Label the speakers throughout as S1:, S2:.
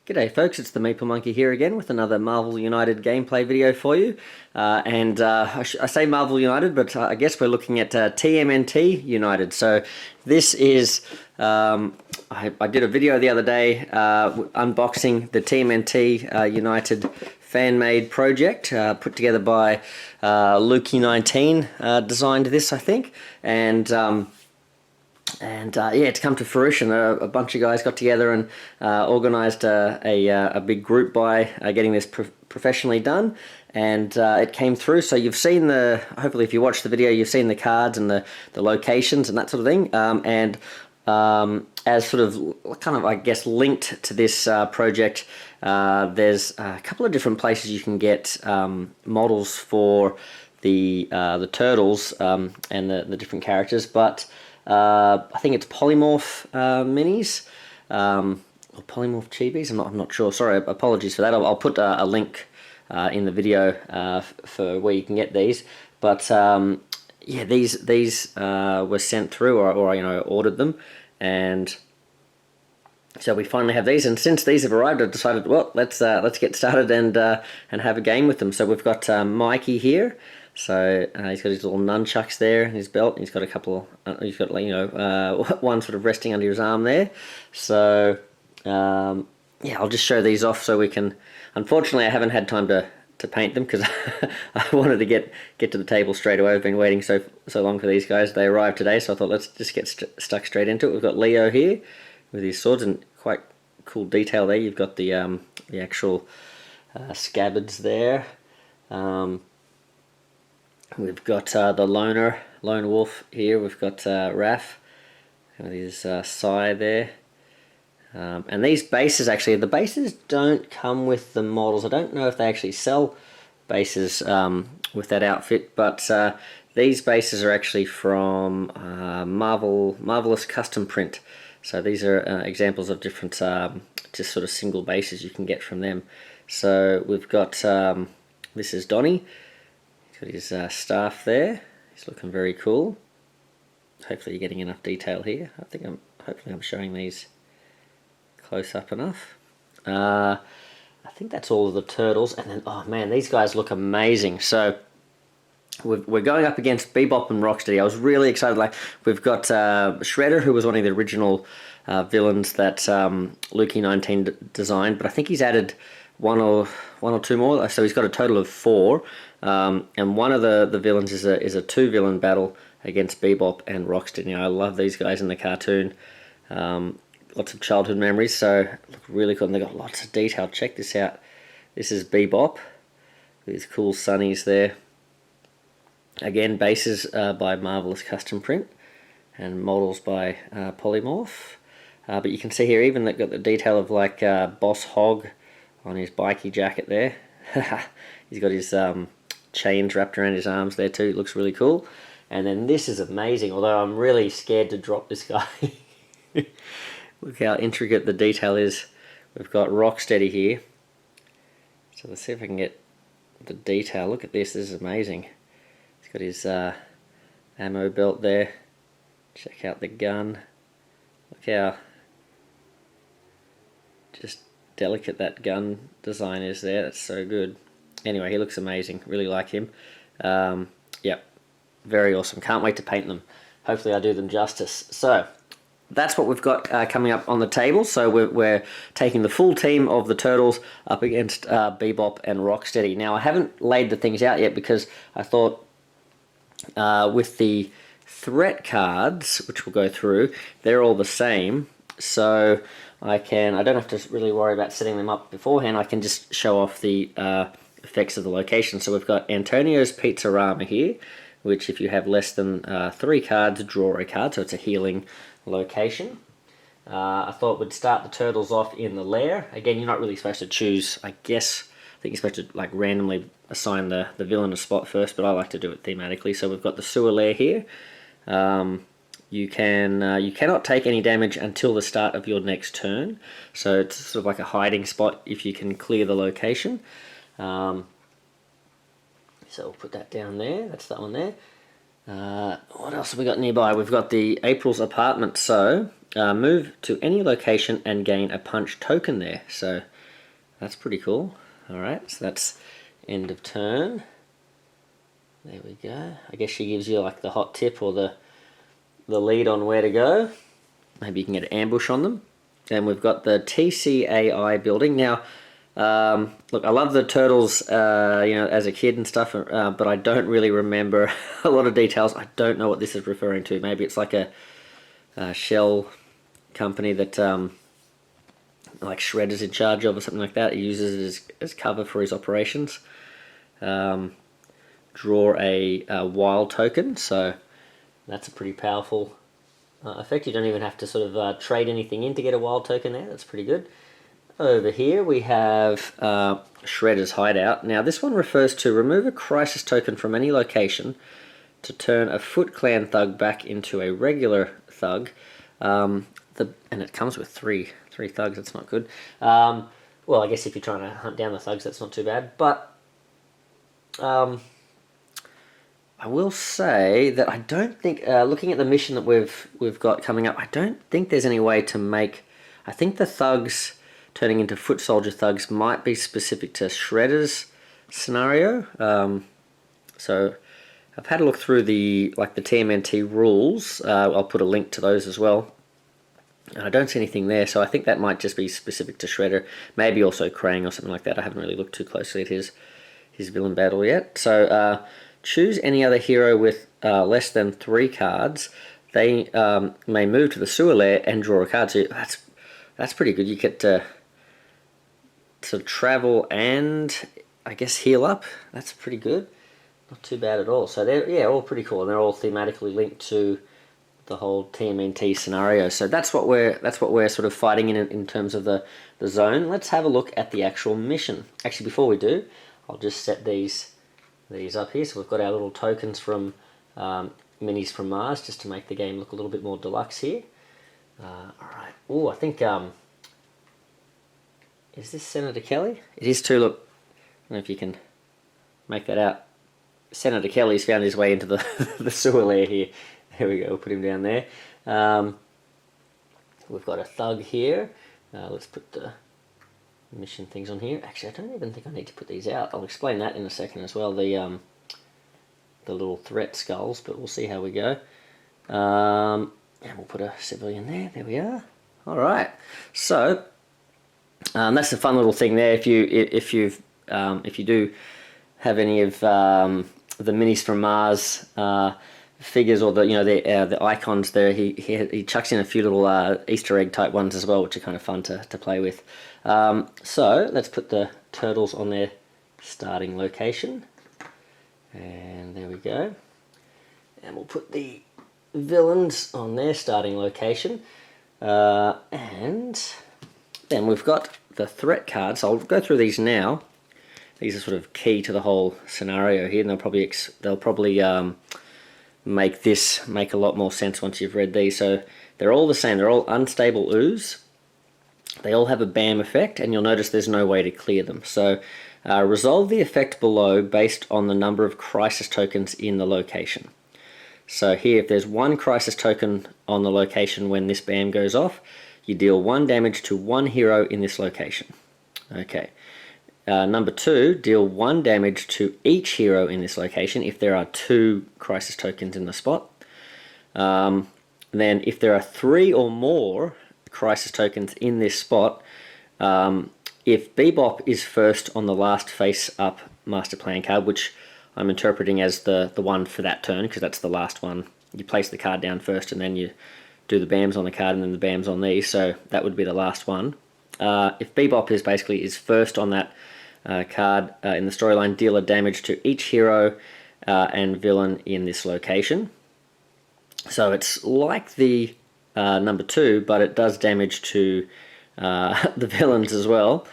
S1: G'day folks, it's the Maple Monkey here again with another Marvel United gameplay video for you. I say Marvel United, but I guess we're looking at TMNT United. So this is, I did a video the other day unboxing the TMNT United fan-made project put together by Lukey19 designed this, I think. Yeah, it's come to fruition. A bunch of guys got together and organised a big group by getting this professionally done, and it came through. So you've seen hopefully if you watched the video, you've seen the cards and the locations and that sort of thing. As sort of kind of, I guess, linked to this project, there's a couple of different places you can get models for the turtles and the different characters, but I think it's Polymorph Minis or Polymorph Chibis. I'm not sure. Sorry, apologies for that. I'll put a link in the video for where you can get these. But yeah, these were sent through, or ordered them, and so we finally have these. And since these have arrived, I decided, well, let's get started and have a game with them. So we've got Mikey here. So he's got his little nunchucks there in his belt. He's got a couple. He's got one sort of resting under his arm there. So yeah, I'll just show these off so we can. Unfortunately, I haven't had time to paint them because I wanted to get to the table straight away. I've been waiting so long for these guys. They arrived today, so I thought let's just get stuck straight into it. We've got Leo here with his swords, and quite cool detail there. You've got the actual scabbards there. We've got the lone wolf here. We've got Raph with his Sai there. And these bases, actually, the bases don't come with the models. I don't know if they actually sell bases with that outfit, but these bases are actually from Marvelous Custom Print. So these are examples of different just sort of single bases you can get from them. So we've got, this is Donnie. Got his staff there. He's looking very cool. Hopefully you're getting enough detail here. Hopefully I'm showing these close up enough. I think that's all of the turtles. And then, oh man, these guys look amazing. So we're going up against Bebop and Rocksteady. I was really excited. Like, we've got Shredder, who was one of the original villains that Lukey19 designed, but I think he's added one or two more. So he's got a total of 4. And one of the villains is a 2-villain battle against Bebop and Rocksteady. I love these guys in the cartoon. Lots of childhood memories, so look really cool. And they've got lots of detail. Check this out. This is Bebop with his cool sunnies there. Again, bases by Marvelous Custom Print and models by Polymorph. But you can see here even they've got the detail of like Boss Hog on his bikey jacket there. He's got his chains wrapped around his arms there too. It looks really cool. And then this is amazing, although I'm really scared to drop this guy. Look how intricate the detail is. We've got Rocksteady here. So let's see if I can get the detail. Look at this. This is amazing. He's got his ammo belt there. Check out the gun. Look how just delicate that gun design is there. That's so good. Anyway, he looks amazing. Really like him. Yep, very awesome. Can't wait to paint them. Hopefully I do them justice. So that's what we've got coming up on the table. So we're taking the full team of the turtles up against Bebop and Rocksteady. Now I haven't laid the things out yet because I thought with the threat cards, which we'll go through, they're all the same. So I don't have to really worry about setting them up beforehand. I can just show off the effects of the location. So we've got Antonio's Pizzarama here, which if you have less than 3 cards, draw a card, so it's a healing location. I thought we'd start the turtles off in the lair. Again, you're not really supposed to choose, I guess. I think you're supposed to like randomly assign the villain a spot first, but I like to do it thematically. So we've got the sewer lair here. You cannot take any damage until the start of your next turn. So it's sort of like a hiding spot if you can clear the location. So we'll put that down there. That's that one there. What else have we got nearby? We've got the April's apartment. So move to any location and gain a punch token there. So that's pretty cool. Alright, so that's end of turn. There we go. I guess she gives you like the hot tip or the lead on where to go. Maybe you can get an ambush on them. And we've got the TCAI building. Now, look, I love the turtles, you know, as a kid and stuff, but I don't really remember a lot of details. I don't know what this is referring to. Maybe it's like a shell company that like Shredder's in charge of or something like that. He uses it as cover for his operations. Draw a wild token, so that's a pretty powerful effect. You don't even have to sort of trade anything in to get a wild token there. That's pretty good. Over here we have Shredder's Hideout. Now this one refers to remove a crisis token from any location to turn a Foot Clan thug back into a regular thug. And it comes with three thugs. That's not good. Well, I guess if you're trying to hunt down the thugs, that's not too bad. But I will say that I don't think, looking at the mission that we've got coming up, I don't think there's any way to make. I think the thugs turning into foot soldier thugs might be specific to Shredder's scenario. So I've had a look through the TMNT rules. I'll put a link to those as well. And I don't see anything there, so I think that might just be specific to Shredder. Maybe also Krang or something like that. I haven't really looked too closely at his villain battle yet. So choose any other hero with less than 3 cards. They may move to the sewer lair and draw a card. So that's pretty good. You get to travel and I guess heal up. That's pretty good. Not too bad at all. So they're all pretty cool, and they're all thematically linked to the whole TMNT scenario. So that's what we're sort of fighting in terms of the zone. Let's have a look at the actual mission. Actually, before we do, I'll just set these up here. So we've got our little tokens from Minis from Mars, just to make the game look a little bit more deluxe here. Alright. Oh, I think, is this Senator Kelly? It is too, look. I don't know if you can make that out. Senator Kelly's found his way into the sewer lair here. There we go, we'll put him down there. We've got a thug here. Let's put the mission things on here. Actually, I don't even think I need to put these out. I'll explain that in a second as well, the little threat skulls, but we'll see how we go. And we'll put a civilian there. There we are. All right. So that's a fun little thing there. If you do have any of the Minis from Mars figures, or the icons there, he chucks in a few little Easter egg type ones as well, which are kind of fun to play with. So let's put the turtles on their starting location, and there we go. And we'll put the villains on their starting location, and then we've got the threat cards. I'll go through these now. These are sort of key to the whole scenario here, and they'll probably make a lot more sense once you've read these. So they're all the same. They're all unstable ooze. They all have a BAM effect, and you'll notice there's no way to clear them. So resolve the effect below based on the number of crisis tokens in the location. So here, if there's 1 crisis token on the location when this BAM goes off, you deal 1 damage to 1 hero in this location. Okay. Number 2, deal 1 damage to each hero in this location if there are 2 crisis tokens in the spot. Then if there are 3 or more crisis tokens in this spot, if Bebop is first on the last face-up master plan card, which I'm interpreting as the one for that turn, because that's the last one. You place the card down first, and then you do the BAMs on the card, and then the BAMs on these, so that would be the last one. If Bebop is first on that card in the storyline, deal a damage to each hero and villain in this location. So it's like the number 2, but it does damage to the villains as well.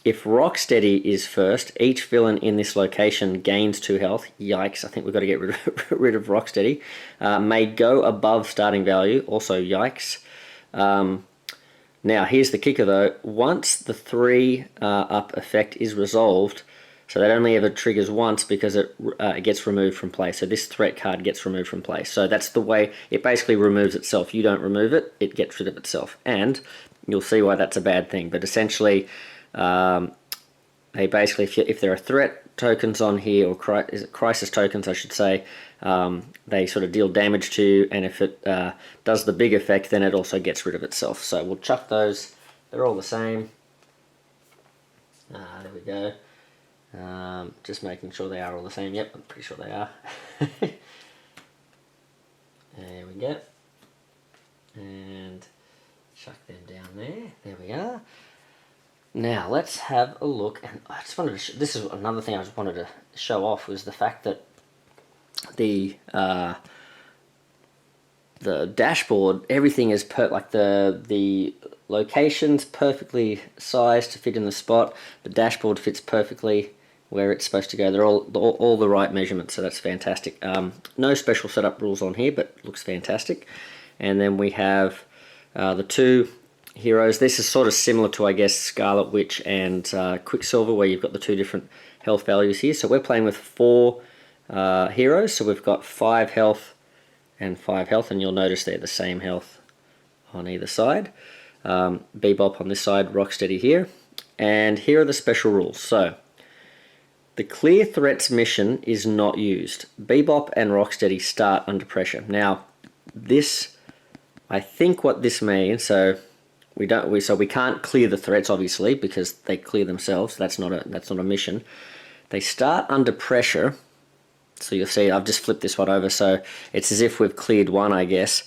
S1: If Rocksteady is first, each villain in this location gains 2 health. Yikes, I think we've got to get rid of Rocksteady. May go above starting value. Also, yikes. Now, here's the kicker though. Once the 3 up effect is resolved, So that only ever triggers once because it gets removed from play. So this threat card gets removed from play. So that's the way it basically removes itself. You don't remove it, it gets rid of itself. And you'll see why that's a bad thing. But essentially, they basically, if there are threat tokens on here, or crisis tokens I should say, they sort of deal damage to you, and if it does the big effect, then it also gets rid of itself. So we'll chuck those. They're all the same. There we go. Just making sure they are all the same. Yep, I'm pretty sure they are. There we go. And chuck them down there. There we are. Now let's have a look. And I just wanted to. This is another thing I just wanted to show off, was the fact that the dashboard, everything is like the location's perfectly sized to fit in the spot. The dashboard fits perfectly where it's supposed to go. They're all the right measurements, so that's fantastic. No special setup rules on here, but looks fantastic. And then we have the two heroes. This is sort of similar to, I guess, Scarlet Witch and Quicksilver, where you've got the two different health values here. So we're playing with 4 heroes, so we've got 5 health and 5 health, and you'll notice they're the same health on either side. Bebop on this side, Rocksteady here. And here are the special rules. So the clear threats mission is not used. Bebop and Rocksteady start under pressure. Now this, I think what this means, so we can't clear the threats, obviously, because they clear themselves. That's not a mission. They start under pressure. So you'll see I've just flipped this one over, so it's as if we've cleared one, I guess.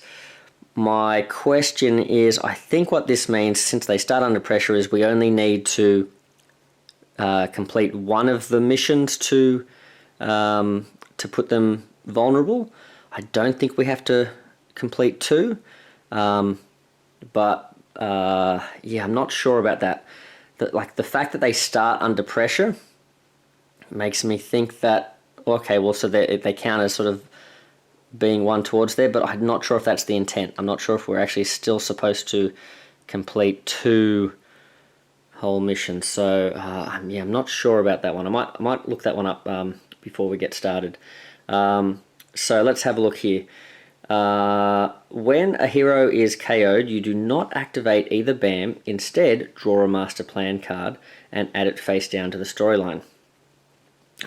S1: My question is, I think what this means, since they start under pressure, is we only need to complete one of the missions to put them vulnerable. I don't think we have to complete 2, but yeah, I'm not sure about that. Like the fact that they start under pressure makes me think that, okay, well, so they count as sort of being one towards there, but I'm not sure if that's the intent. I'm not sure if we're actually still supposed to complete 2 whole missions. So yeah, I'm not sure about that one. I might look that one up before we get started. So let's have a look here. When a hero is KO'd, you do not activate either BAM. Instead, draw a master plan card and add it face down to the storyline.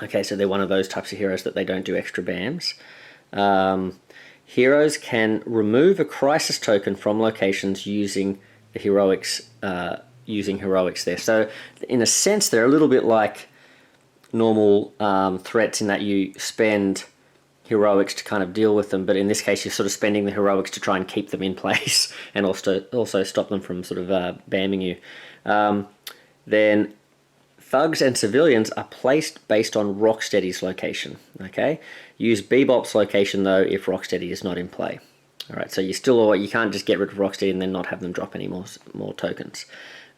S1: Okay, so they're one of those types of heroes that they don't do extra BAMs. Heroes can remove a crisis token from locations using the heroics, there. So in a sense, they're a little bit like normal threats in that you spend heroics to kind of deal with them, but in this case you're sort of spending the heroics to try and keep them in place and also stop them from sort of bamming you. Then thugs and civilians are placed based on Rocksteady's location. Okay, use Bebop's location though if Rocksteady is not in play. All right, so you can't just get rid of Rocksteady and then not have them drop any more tokens.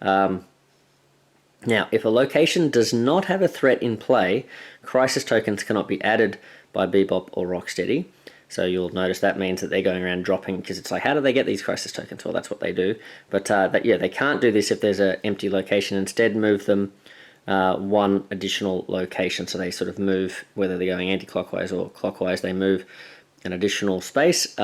S1: Now, if a location does not have a threat in play, crisis tokens cannot be added by Bebop or Rocksteady. So you'll notice that means that they're going around dropping, because it's like, how do they get these crisis tokens? Well, that's what they do. But yeah, they can't do this if there's an empty location. Instead, move them one additional location. So they sort of move, whether they're going anti-clockwise or clockwise, they move an additional space.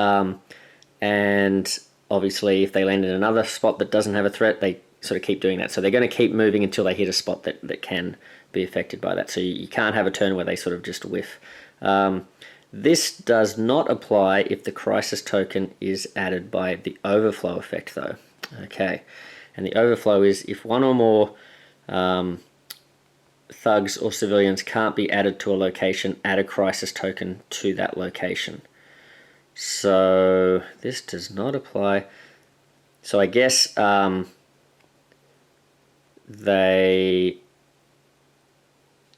S1: And obviously, if they land in another spot that doesn't have a threat, they sort of keep doing that. So they're going to keep moving until they hit a spot that can be affected by that. So you can't have a turn where they sort of just whiff. This does not apply if the crisis token is added by the overflow effect, though. Okay, and the overflow is if one or more thugs or civilians can't be added to a location, add a crisis token to that location. So this does not apply. So I guess they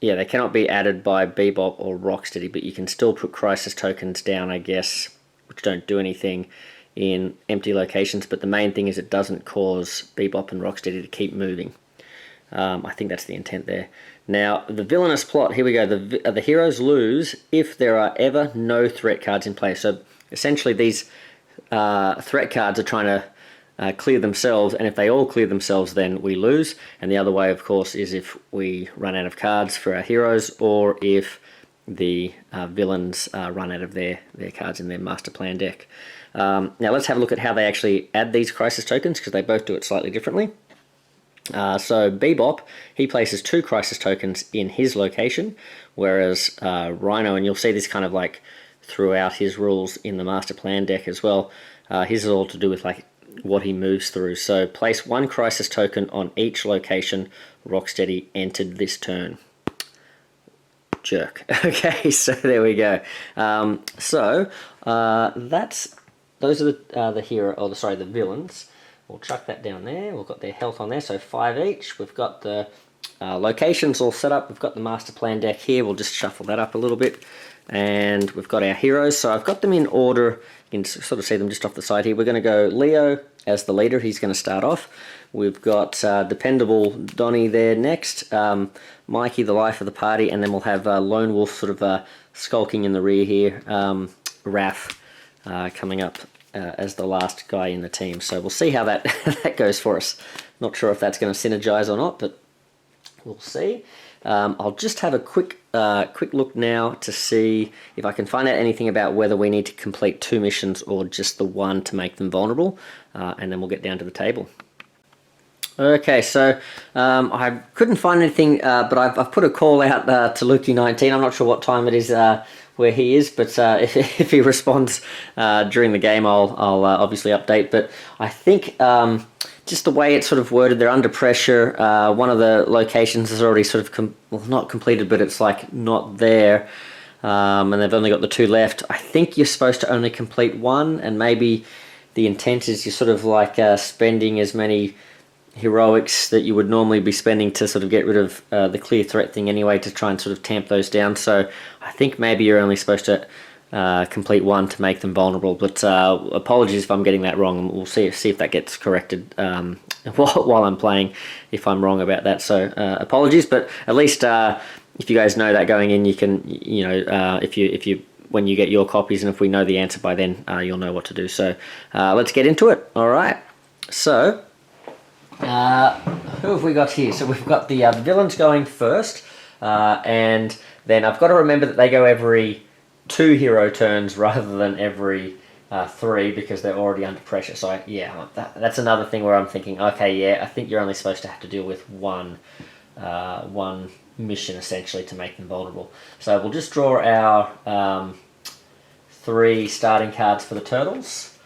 S1: cannot be added by Bebop or Rocksteady, but you can still put crisis tokens down, I guess, which don't do anything in empty locations, but the main thing is it doesn't cause Bebop and Rocksteady to keep moving. I think that's the intent there. Now, the villainous plot, here we go. The heroes lose if there are ever no threat cards in play. So essentially these threat cards are trying to clear themselves, and if they all clear themselves, then we lose. And the other way, of course, is if we run out of cards for our heroes, or if the villains run out of their cards in their master plan deck. Now let's have a look at how they actually add these crisis tokens, because they both do it slightly differently. So Bebop, he places 2 crisis tokens in his location, whereas Rhino, and you'll see this kind of like throughout his rules in the master plan deck as well, his is all to do with like what he moves through. So place 1 crisis token on each location Rocksteady entered this turn. Jerk. Okay, so there we go. Those are the villains. We'll chuck that down there. We've got their health on there, so 5 each. We've got the locations all set up. We've got the master plan deck here. We'll just shuffle that up a little bit. And we've got our heroes. So I've got them in order. You can sort of see them just off the side here. We're going to go Leo as the leader. He's going to start off. We've got dependable Donnie there next. Mikey, the life of the party. And then we'll have Lone Wolf sort of skulking in the rear here. Raph coming up as the last guy in the team. So we'll see how that, that goes for us. Not sure if that's going to synergize or not, but we'll see. I'll just have a quick look now to see if I can find out anything about whether we need to complete 2 missions or just the 1 to make them vulnerable, and then we'll get down to the table. Okay, so I couldn't find anything, but I've put a call out to Lukey19. I'm not sure what time it is where he is, but if he responds during the game, I'll obviously update. But I think just the way it's sort of worded, they're under pressure. One of the locations is already sort of not completed, but it's like not there, and they've only got the 2 left. I think you're supposed to only complete 1, and maybe the intent is you're sort of like spending as many heroics that you would normally be spending to sort of get rid of the clear threat thing anyway, to try and sort of tamp those down. So I think maybe you're only supposed to complete 1 to make them vulnerable, but apologies if I'm getting that wrong. We'll see if that gets corrected while I'm playing, if I'm wrong about that. So apologies, but at least if you guys know that going in, you can, if you when you get your copies, and if we know the answer by then, you'll know what to do. So let's get into it. All right, so who have we got here? So we've got the villains going first, and then I've got to remember that they go every 2 hero turns rather than every 3, because they're already under pressure. So that's another thing where I'm thinking, okay, yeah, I think you're only supposed to have to deal with one mission essentially to make them vulnerable. So we'll just draw our 3 starting cards for the turtles.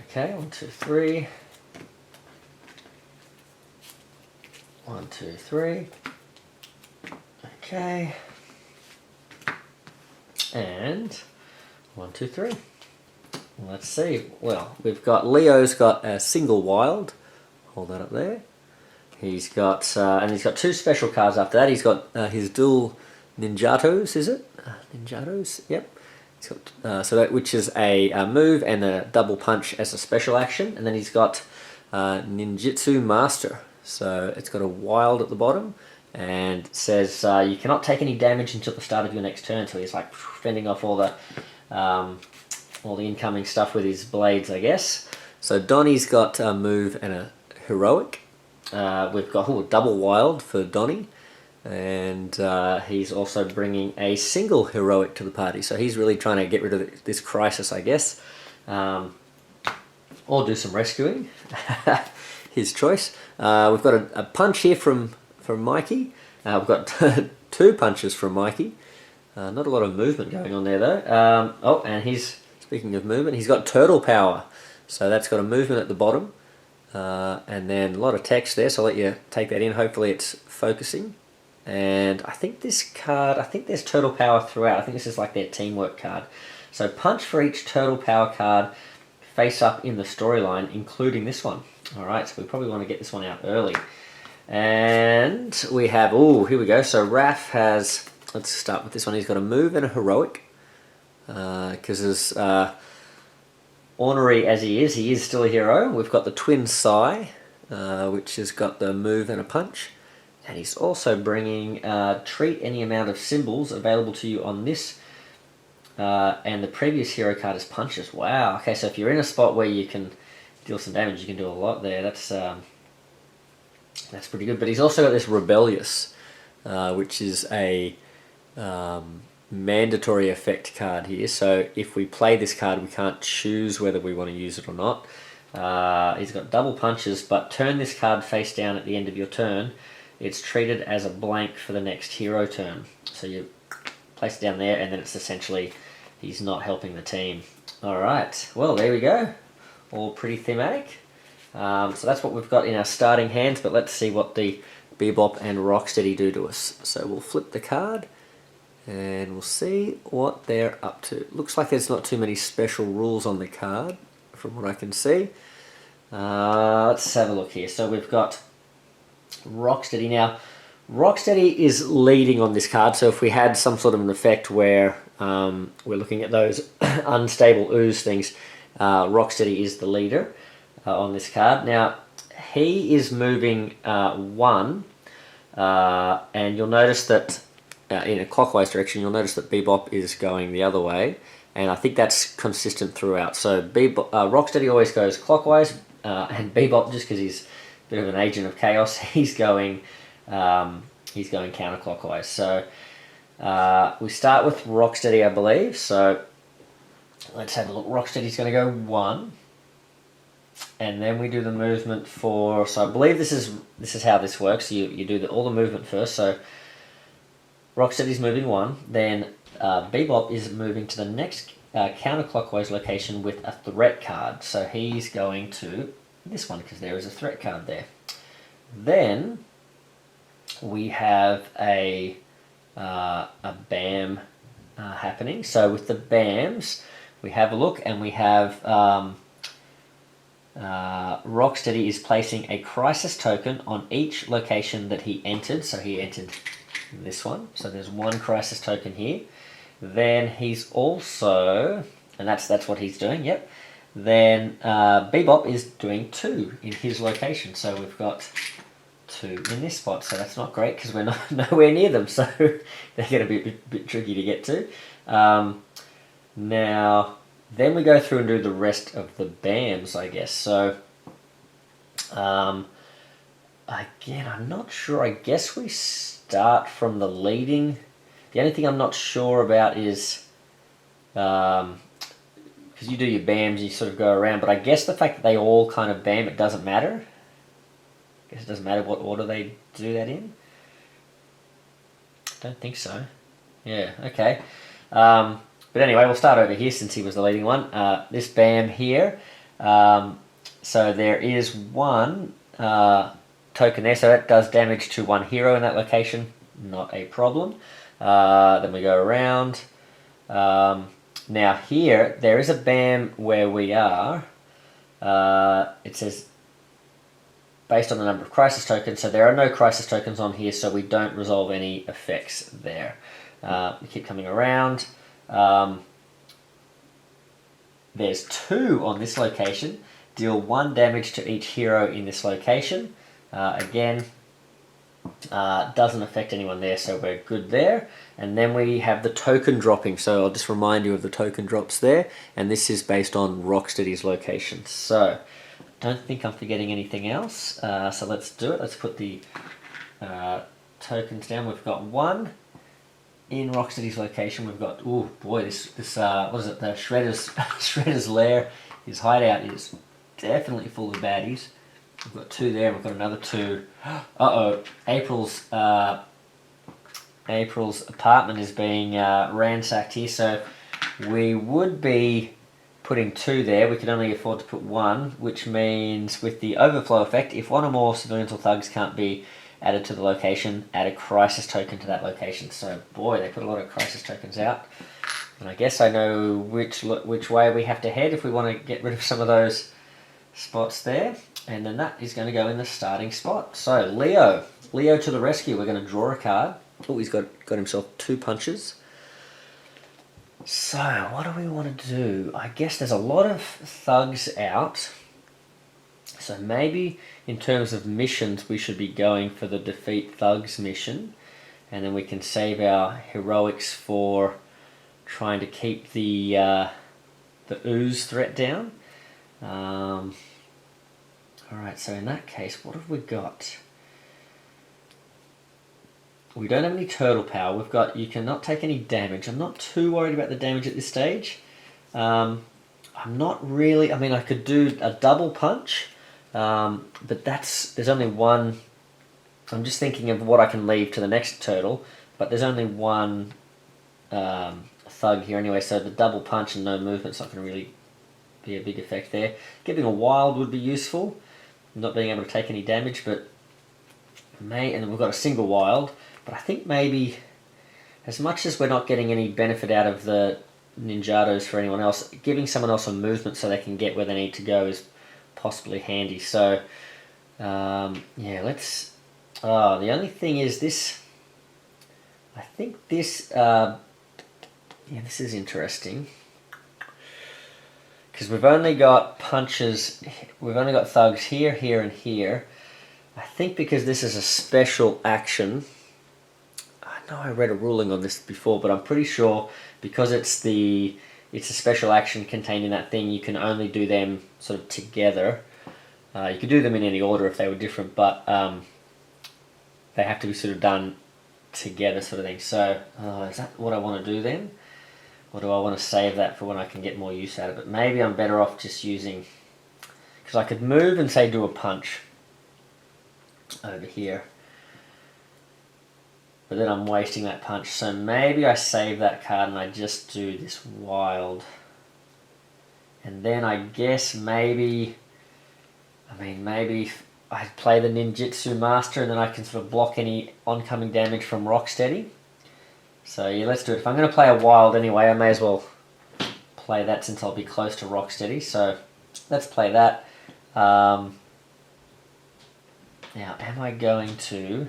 S1: Okay, 1, 2, 3. 1, 2, 3. Okay. And 1, 2, 3. Let's see. Well, we've got Leo's got a single wild. Hold that up there. He's got and he's got 2 special cards after that. He's got his dual ninjatos. Is it ninjatos? Yep. He's got which is a move and a double punch as a special action, and then he's got ninjutsu master. So it's got a wild at the bottom, and it says you cannot take any damage until the start of your next turn. So he's like fending off all the incoming stuff with his blades, I guess. So Donnie's got a move and a heroic. We've got a double wild for Donnie, and he's also bringing a single heroic to the party. So he's really trying to get rid of this crisis, I guess, or do some rescuing. His choice. We've got a punch here from Mikey. We've got 2 punches from Mikey. Not a lot of movement going on there though. And speaking of movement, he's got turtle power. So that's got a movement at the bottom. And then a lot of text there, so I'll let you take that in. Hopefully it's focusing. And I think this card, there's turtle power throughout. I think this is like their teamwork card. So punch for each turtle power card face up in the storyline, including this one. Alright, so we probably want to get this one out early. And we have, here we go. So Raph has, let's start with this one. He's got a move and a heroic. Because as ornery as he is still a hero. We've got the twin Sai, which has got the move and a punch. And he's also bringing treat any amount of symbols available to you on this. And the previous hero card is punches. Wow. Okay, so if you're in a spot where you can deal some damage, you can do a lot there. That's pretty good. But he's also got this Rebellious, which is a mandatory effect card here. So if we play this card, we can't choose whether we want to use it or not. He's got double punches, but turn this card face down at the end of your turn. It's treated as a blank for the next hero turn. So you place it down there, and then it's essentially he's not helping the team. Alright, well there we go. All pretty thematic. So that's what we've got in our starting hands, but let's see what the Bebop and Rocksteady do to us. So we'll flip the card, and we'll see what they're up to. Looks like there's not too many special rules on the card, from what I can see. Let's have a look here. So we've got Rocksteady. Now, Rocksteady is leading on this card, so if we had some sort of an effect where we're looking at those unstable ooze things, Rocksteady is the leader on this card. Now, he is moving 1, and you'll notice that in a clockwise direction, you'll notice that Bebop is going the other way, and I think that's consistent throughout. So Rocksteady always goes clockwise, and Bebop, just because he's a bit of an agent of chaos, he's going counterclockwise. So we start with Rocksteady, I believe. So let's have a look. Rocksteady's going to go 1, and then we do the movement for. So I believe this is how this works. You do all the movement first. So Rocksteady's moving 1, then Bebop is moving to the next counterclockwise location with a threat card. So he's going to this one because there is a threat card there. Then we have a BAM happening. So with the BAMs, we have a look, and we have Rocksteady is placing a crisis token on each location that he entered. So he entered this one. So there's 1 crisis token here. Then he's also, and that's what he's doing. Yep. Then Bebop is doing 2 in his location. So we've got 2 in this spot. So that's not great because we're not nowhere near them. So they're going to be a bit tricky to get to. Now, then we go through and do the rest of the BAMs, I guess. So again, I'm not sure. I guess we start from the leading. The only thing I'm not sure about is because you do your BAMs, you sort of go around, but I guess the fact that they all kind of BAM, it doesn't matter. I guess it doesn't matter what order they do that in. I don't think so. Yeah, okay. But anyway, we'll start over here since he was the leading one. This BAM here. So there is 1 token there, so that does damage to 1 hero in that location. Not a problem. Then we go around. Now here, there is a BAM where we are. It says based on the number of crisis tokens, so there are no crisis tokens on here, so we don't resolve any effects there. We keep coming around. There's 2 on this location. Deal 1 damage to each hero in this location. Again, doesn't affect anyone there, so we're good there. And then we have the token dropping, so I'll just remind you of the token drops there, and this is based on Rocksteady's location. So don't think I'm forgetting anything else, so let's do it. Let's put the tokens down. We've got 1 in Rocksteady's location. We've got, oh boy, this what is it, the Shredder's lair. His hideout is definitely full of baddies. We've got 2 there, we've got another 2. Uh-oh, April's apartment is being ransacked here, so we would be putting 2 there. We can only afford to put 1, which means with the overflow effect, if 1 or more civilians or thugs can't be added to the location, add a crisis token to that location. So boy, they put a lot of crisis tokens out. And I guess I know which way we have to head if we want to get rid of some of those spots there. And then that is going to go in the starting spot. So Leo to the rescue. We're going to draw a card. Oh, he's got himself 2 punches. So what do we want to do? I guess there's a lot of thugs out. So maybe in terms of missions, we should be going for the defeat thugs mission. And then we can save our heroics for trying to keep the ooze threat down. Alright, so in that case, what have we got? We don't have any turtle power. We've got, you cannot take any damage. I'm not too worried about the damage at this stage. I'm not really, I mean, I could do a double punch, but there's only one. I'm just thinking of what I can leave to the next turtle, but there's only one thug here anyway, so the double punch and no movement's not going to really be a big effect there. Getting a wild would be useful, not being able to take any damage, but and we've got a single wild, but I think maybe, as much as we're not getting any benefit out of the ninjados for anyone else, giving someone else a movement so they can get where they need to go is possibly handy. So, yeah, let's... Oh, the only thing is this... I think this... yeah, this is interesting. Because we've only got punches... We've only got thugs here, here, and here. I think because this is a special action... I know I read a ruling on this before, but I'm pretty sure because it's a special action contained in that thing, you can only do them sort of together. You could do them in any order if they were different, but they have to be sort of done together, sort of thing. So, is that what I want to do then? Or do I want to save that for when I can get more use out of it? Maybe I'm better off just using... Because I could move and say do a punch over here. But then I'm wasting that punch, so maybe I save that card and I just do this wild. And then I guess maybe... I mean, maybe I play the Ninjutsu Master and then I can sort of block any oncoming damage from Rocksteady. So yeah, let's do it. If I'm going to play a wild anyway, I may as well play that since I'll be close to Rocksteady. So let's play that. Now, am I going to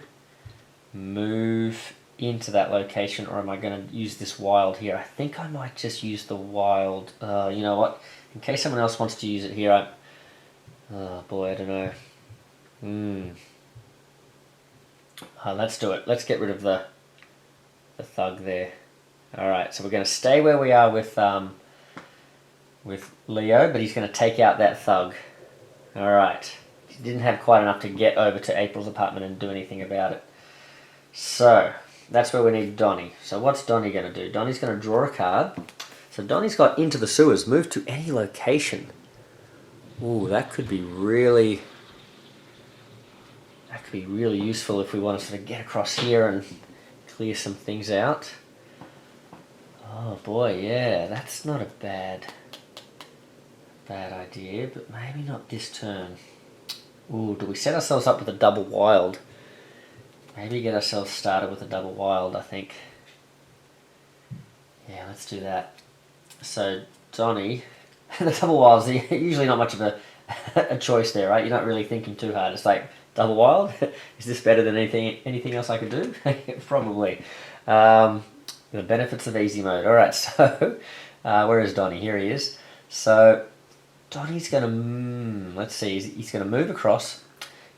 S1: move into that location, or am I going to use this wild here? I think I might just use the wild. You know what? In case someone else wants to use it here, oh boy, I don't know. Let's do it. Let's get rid of the thug there. Alright, so we're going to stay where we are with Leo, but he's going to take out that thug. Alright. He didn't have quite enough to get over to April's apartment and do anything about it. So, that's where we need Donnie. So what's Donnie going to do? Donnie's going to draw a card. So Donnie's got into the sewers. Move to any location. Ooh, that could be really... That could be really useful if we want to sort of get across here and clear some things out. Oh boy, yeah, that's not a bad idea, but maybe not this turn. Ooh, do we set ourselves up with a double wild? Maybe get ourselves started with a double wild, I think. Yeah, let's do that. So, Donnie, the double wilds are usually not much of a choice there, right? You're not really thinking too hard. It's like, double wild? Is this better than anything else I could do? Probably. The benefits of easy mode. Alright, so, where is Donnie? Here he is. So, Donnie's going to, let's see, he's going to move across.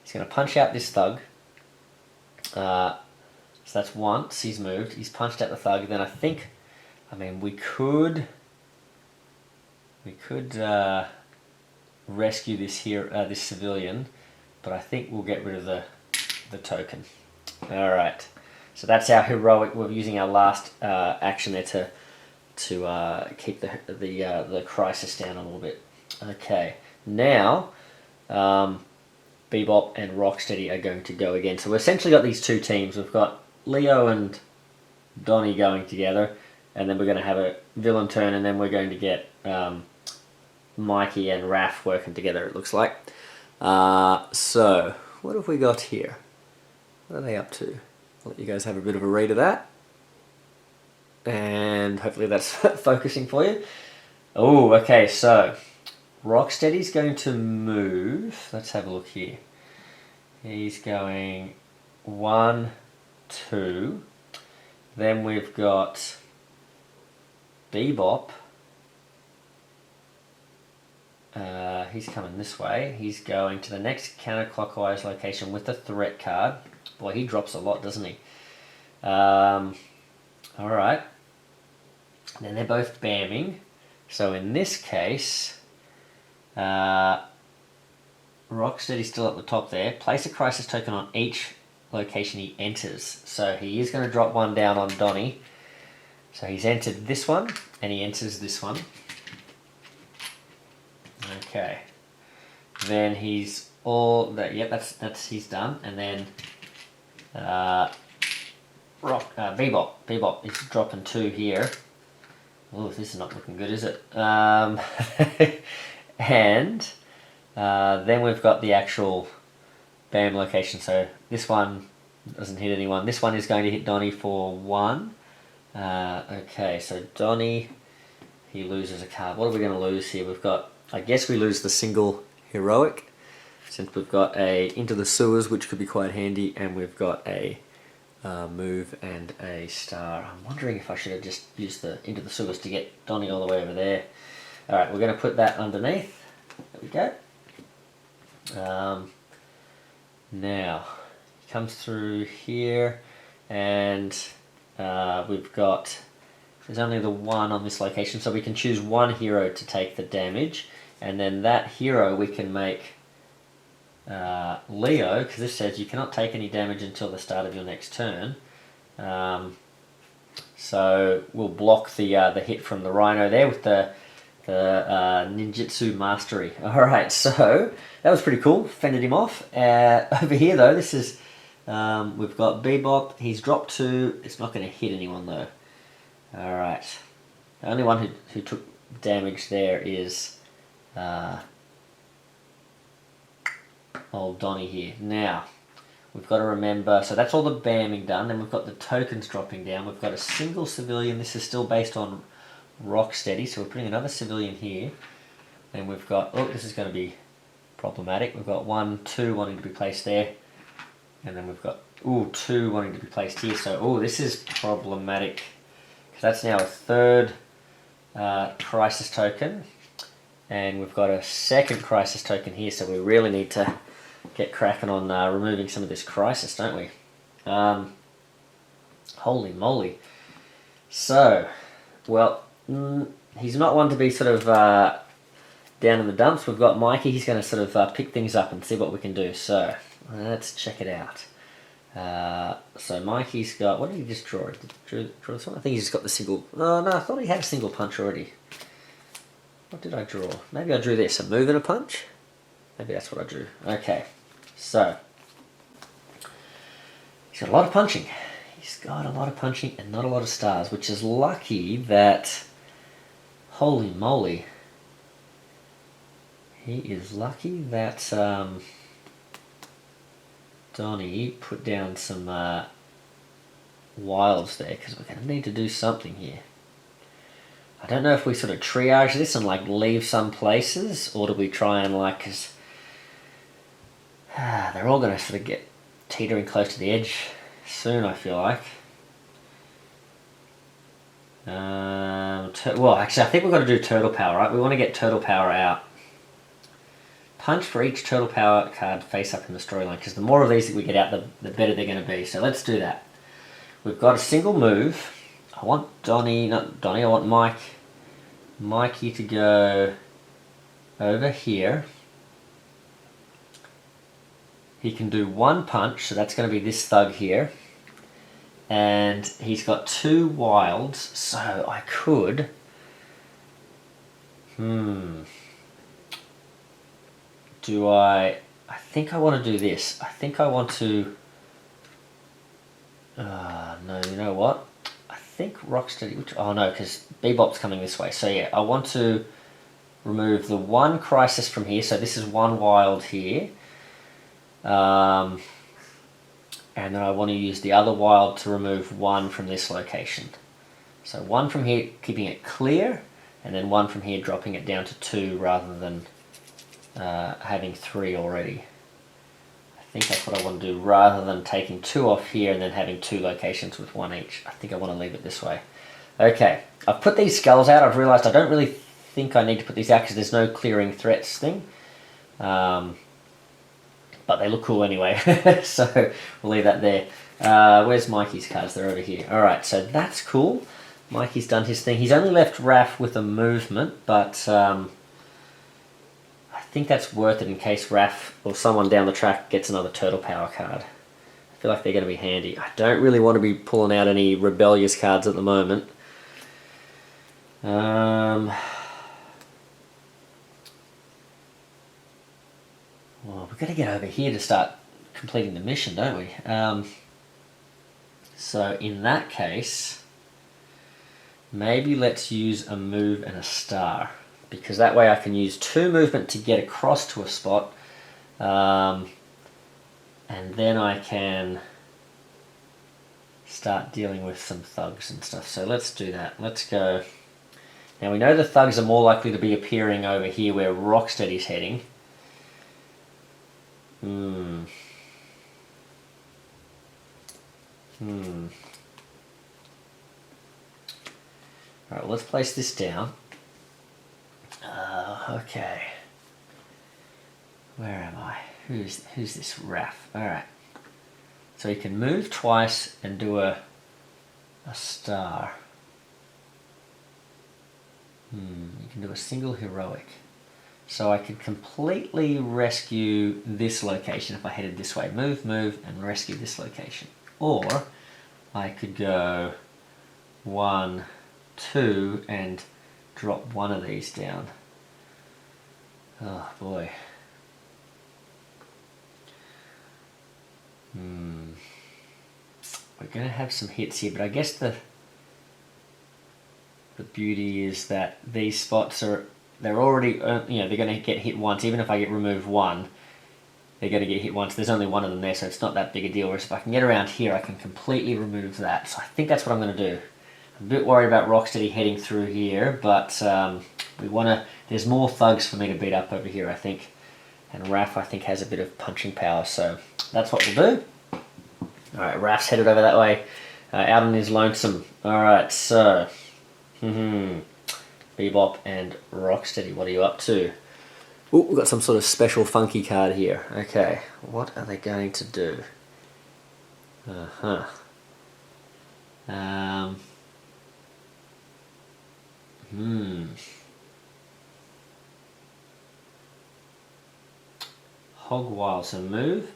S1: He's going to punch out this thug. So that's once he's moved. He's punched out the thug. Then I think, I mean, we could rescue this here, this civilian, but I think we'll get rid of the token. All right. So that's our heroic. We're using our last action there to keep the crisis down a little bit. Okay. Now. Bebop and Rocksteady are going to go again. So we've essentially got these two teams. We've got Leo and Donnie going together, and then we're going to have a villain turn, and then we're going to get Mikey and Raph working together, it looks like. So, what have we got here? What are they up to? I'll let you guys have a bit of a read of that. And hopefully that's focusing for you. Oh, okay, so... Rocksteady's going to move. Let's have a look here. He's going 1, 2. Then we've got Bebop. He's coming this way. He's going to the next counterclockwise location with the threat card. Boy, he drops a lot, doesn't he? Alright. Then they're both bamming. So in this case... Rocksteady's still at the top there. Place a crisis token on each location he enters. So he is going to drop one down on Donnie. So he's entered this one, and he enters this one. Okay. Then he's all that. Yep, that's he's done. And then Bebop is dropping 2 here. Oh, this is not looking good, is it? And then we've got the actual BAM location. So this one doesn't hit anyone. This one is going to hit Donnie for 1. Okay, so Donnie, he loses a card. What are we going to lose here? We've got, I guess we lose the single heroic, since we've got a Into the Sewers, which could be quite handy, and we've got a move and a star. I'm wondering if I should have just used the Into the Sewers to get Donnie all the way over there. Alright, we're going to put that underneath. There we go. Now, he comes through here, and we've got, there's only the 1 on this location, so we can choose 1 hero to take the damage, and then that hero we can make Leo, because this says you cannot take any damage until the start of your next turn. So we'll block the hit from the Rhino there with the ninjutsu mastery. Alright, so that was pretty cool. Fended him off. Over here though, this is we've got Bebop. He's dropped 2. It's not going to hit anyone though. Alright. The only one who took damage there is old Donnie here. Now, we've got to remember, so that's all the BAMing done, then we've got the tokens dropping down. We've got a single civilian. This is still based on Rocksteady, so we're putting another civilian here. Then we've got, oh, this is going to be problematic. We've got 1, 2 wanting to be placed there. And then we've got, 2 wanting to be placed here. So, this is problematic, because that's now a 3rd crisis token. And we've got a 2nd crisis token here, so we really need to get cracking on removing some of this crisis, don't we? Holy moly. So, well, he's not one to be sort of down in the dumps. We've got Mikey. He's going to sort of pick things up and see what we can do. So, let's check it out. So Mikey's got, what did he just draw? Draw this one? I think he's just got the single, oh no, I thought he had a single punch already. What did I draw? Maybe I drew this, a move and a punch? Maybe that's what I drew. Okay, so he's got a lot of punching. He's got a lot of punching and not a lot of stars, which is lucky that, holy moly, he is lucky that Donnie put down some wilds there, because we're going to need to do something here. I don't know if we sort of triage this and like leave some places, or do we try and like, cause they're all going to sort of get teetering close to the edge soon, I feel like. Well, actually I think we've got to do turtle power, right? We want to get turtle power out. Punch for each turtle power card face up in the storyline, because the more of these that we get out, the better they're going to be. So let's do that. We've got a single move. I want not Donnie, I want Mikey to go over here. He can do 1 punch, so that's going to be this thug here. And he's got 2 wilds, so I could... I think I want to do this. I think I want to... no, you know what? I think Rocksteady... oh no, because Bebop's coming this way. So yeah, I want to remove the 1 crisis from here. So this is 1 wild here. And then I want to use the other wild to remove 1 from this location. So 1 from here, keeping it clear, and then 1 from here, dropping it down to 2 rather than having 3 already. I think that's what I want to do, rather than taking 2 off here and then having 2 locations with 1 each. I think I want to leave it this way. Okay, I've put these skulls out. I've realised I don't really think I need to put these out because there's no clearing threats thing. But they look cool anyway, so we'll leave that there. Where's Mikey's cards? They're over here. Alright, so that's cool. Mikey's done his thing. He's only left Raph with a movement, but I think that's worth it in case Raph or someone down the track gets another Turtle Power card. I feel like they're going to be handy. I don't really want to be pulling out any rebellious cards at the moment. Well, we've got to get over here to start completing the mission, don't we? So in that case, maybe let's use a move and a star, because that way I can use 2 movement to get across to a spot, and then I can start dealing with some thugs and stuff. So let's do that. Let's go. Now we know the thugs are more likely to be appearing over here where Rocksteady's heading. Alright, well, let's place this down. Okay. Where am I? Who's this Raph? Alright. So he can move twice and do a star. You can do a single heroic. So I could completely rescue this location if I headed this way. Move, and rescue this location. Or I could go 1, 2, and drop one of these down. Oh boy. We're going to have some hits here, but I guess the beauty is that these spots are, they're already, they're going to get hit once. Even if I get remove 1, they're going to get hit once. There's only 1 of them there, so it's not that big a deal. Whereas if I can get around here, I can completely remove that. So I think that's what I'm going to do. I'm a bit worried about Rocksteady heading through here, but we want to. There's more thugs for me to beat up over here, I think. And Raph, I think, has a bit of punching power, so that's what we'll do. Alright, Raph's headed over that way, out on his lonesome. Alright, so... Bebop and Rocksteady, what are you up to? Oh, we've got some sort of special funky card here. Okay, what are they going to do? Hog Wild, so move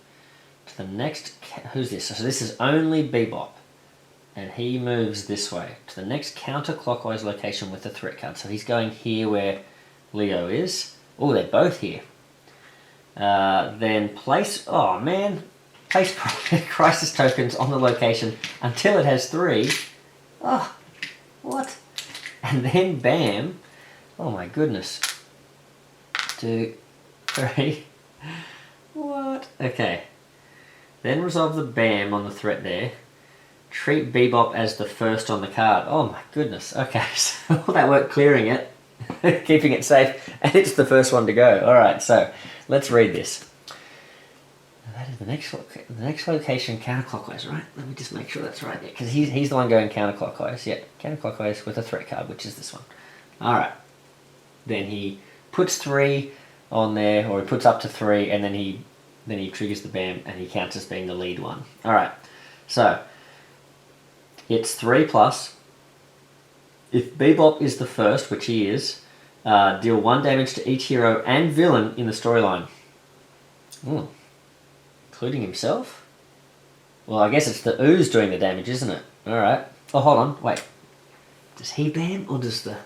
S1: to the next... Who's this? So this is only Bebop. And he moves this way to the next counterclockwise location with the threat card. So he's going here where Leo is. Oh, they're both here. Then place... Oh, man. Place crisis tokens on the location until it has 3. Oh, what? And then bam. Oh, my goodness. 2, 3. What? Okay. Then resolve the bam on the threat there. Treat Bebop as the first on the card. Oh my goodness. Okay, so all that work clearing it, keeping it safe, and it's the first one to go. Alright, so let's read this. That is the next location counterclockwise, right? Let me just make sure that's right. Because he's the one going counterclockwise. Yeah, counterclockwise with a threat card, which is this one. Alright. Then he puts 3 on there, or he puts up to 3, and then he triggers the BAM, and he counts as being the lead one. Alright, so it's 3+. If Bebop is the first, which he is, deal 1 damage to each hero and villain in the storyline. Including himself? Well, I guess it's the ooze doing the damage, isn't it? Alright. Oh, hold on. Wait. Does he BAM, or does the...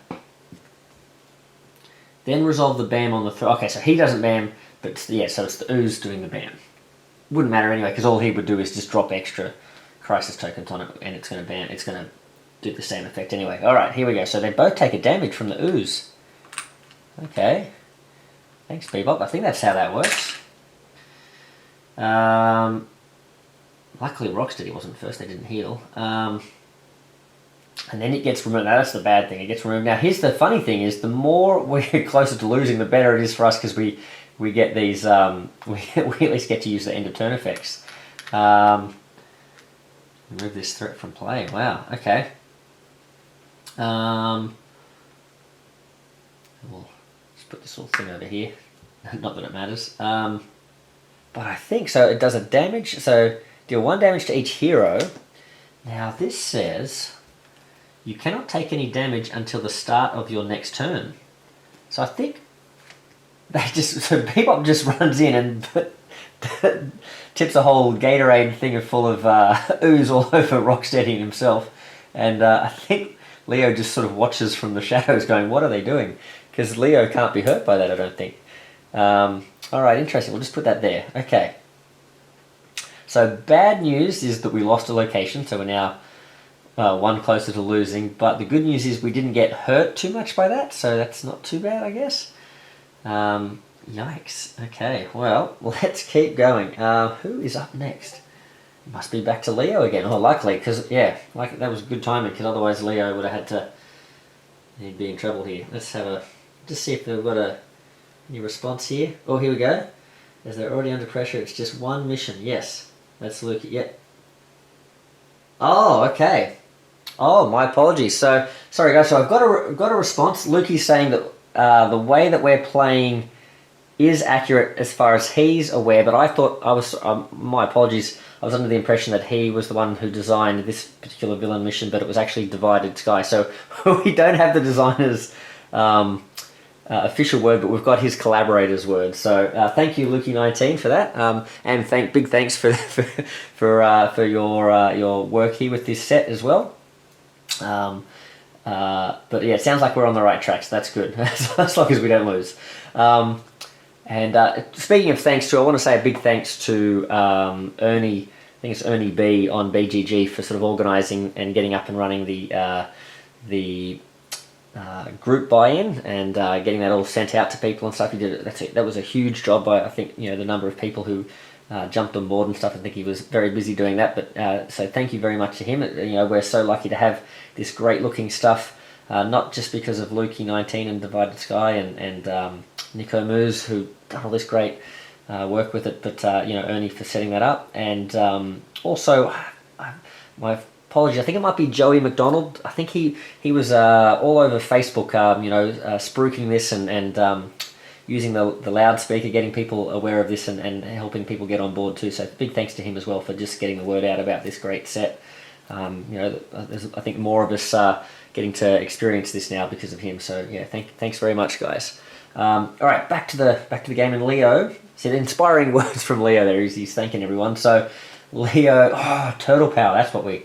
S1: Then resolve the BAM on the... Okay, so he doesn't BAM, but yeah, so it's the ooze doing the BAM. Wouldn't matter anyway, because all he would do is just drop extra crisis tokens on it, and it's going to BAM. It's going to do the same effect anyway. Alright, here we go. So they both take a damage from the ooze. Okay. Thanks, Bebop. I think that's how that works. Luckily Rocksteady wasn't first, they didn't heal. And then it gets removed. Now that's the bad thing, it gets removed. Now here's the funny thing is, the more we get closer to losing, the better it is for us, because we get these, we at least get to use the end of turn effects. Remove this threat from play, wow, okay. We'll just put this little thing over here, not that it matters. But I think, so it does a damage, so deal 1 damage to each hero. Now this says, you cannot take any damage until the start of your next turn. So I think so Bebop just runs in and tips a whole Gatorade thing full of ooze all over Rocksteady himself, and I think Leo just sort of watches from the shadows going, what are they doing? Because Leo can't be hurt by that, I don't think. Alright, interesting, we'll just put that there. Okay. So bad news is that we lost a location, so we're now one closer to losing, but the good news is we didn't get hurt too much by that, so that's not too bad, I guess. Yikes. Okay, well, let's keep going. Who is up next? It must be back to Leo again. Oh, luckily, because, yeah, like that was good timing, because otherwise Leo would have had to... He'd be in trouble here. Let's have a... Just see if we've got any response here. Oh, here we go. As they're already under pressure, it's just one mission. Yes, that's Luke. Yep. Oh, okay. Oh, my apologies. So, sorry guys, so I've got a response. Lukey's saying that the way that we're playing is accurate as far as he's aware, but I thought I was, my apologies, I was under the impression that he was the one who designed this particular villain mission, but it was actually Divided Sky. So we don't have the designer's official word, but we've got his collaborator's word. So thank you, Lukey19, for that, and big thanks for your work here with this set as well. But yeah, it sounds like we're on the right track, so that's good, as long as we don't lose. And speaking of thanks to, I want to say a big thanks to Ernie, I think it's Ernie B on BGG for sort of organising and getting up and running the group buy-in and getting that all sent out to people and stuff. He did it. That was a huge job by, I think, the number of people who jumped on board and stuff. I think he was very busy doing that. But so thank you very much to him. We're so lucky to have this great-looking stuff. Not just because of Lukey19 and Divided Sky and Nico Moose, who done all this great work with it, but Ernie for setting that up, and also my apologies, I think it might be Joey McDonald. I think he was all over Facebook, spruiking this and using the loudspeaker, getting people aware of this and helping people get on board too. So big thanks to him as well for just getting the word out about this great set. There's, I think, more of us getting to experience this now because of him. So yeah, thanks very much, guys. All right, back to the game. And Leo said inspiring words from Leo there. He's thanking everyone. So Leo, turtle power. That's what we.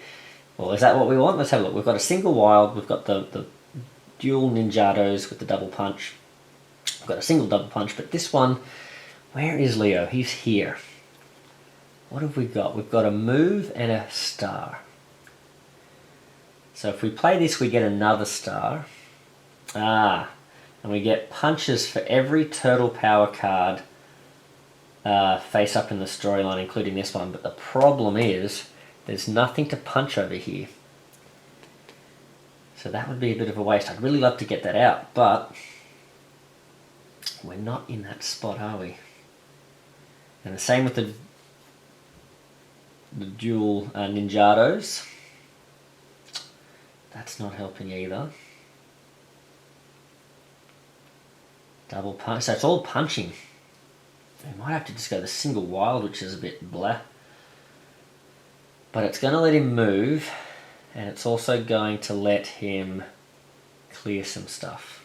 S1: Well, is that what we want? Let's have a look. We've got a single wild. We've got the dual ninjados with the double punch. We've got a single double punch. But this one, where is Leo? He's here. What have we got? We've got a move and a star. So if we play this, we get another star. And we get punches for every turtle power card face up in the storyline, including this one. But the problem is, there's nothing to punch over here. So that would be a bit of a waste. I'd really love to get that out, but we're not in that spot, are we? And the same with the dual ninjados. That's not helping either. Double punch, so it's all punching. We might have to just go the single wild, which is a bit blah. But it's going to let him move, and it's also going to let him clear some stuff.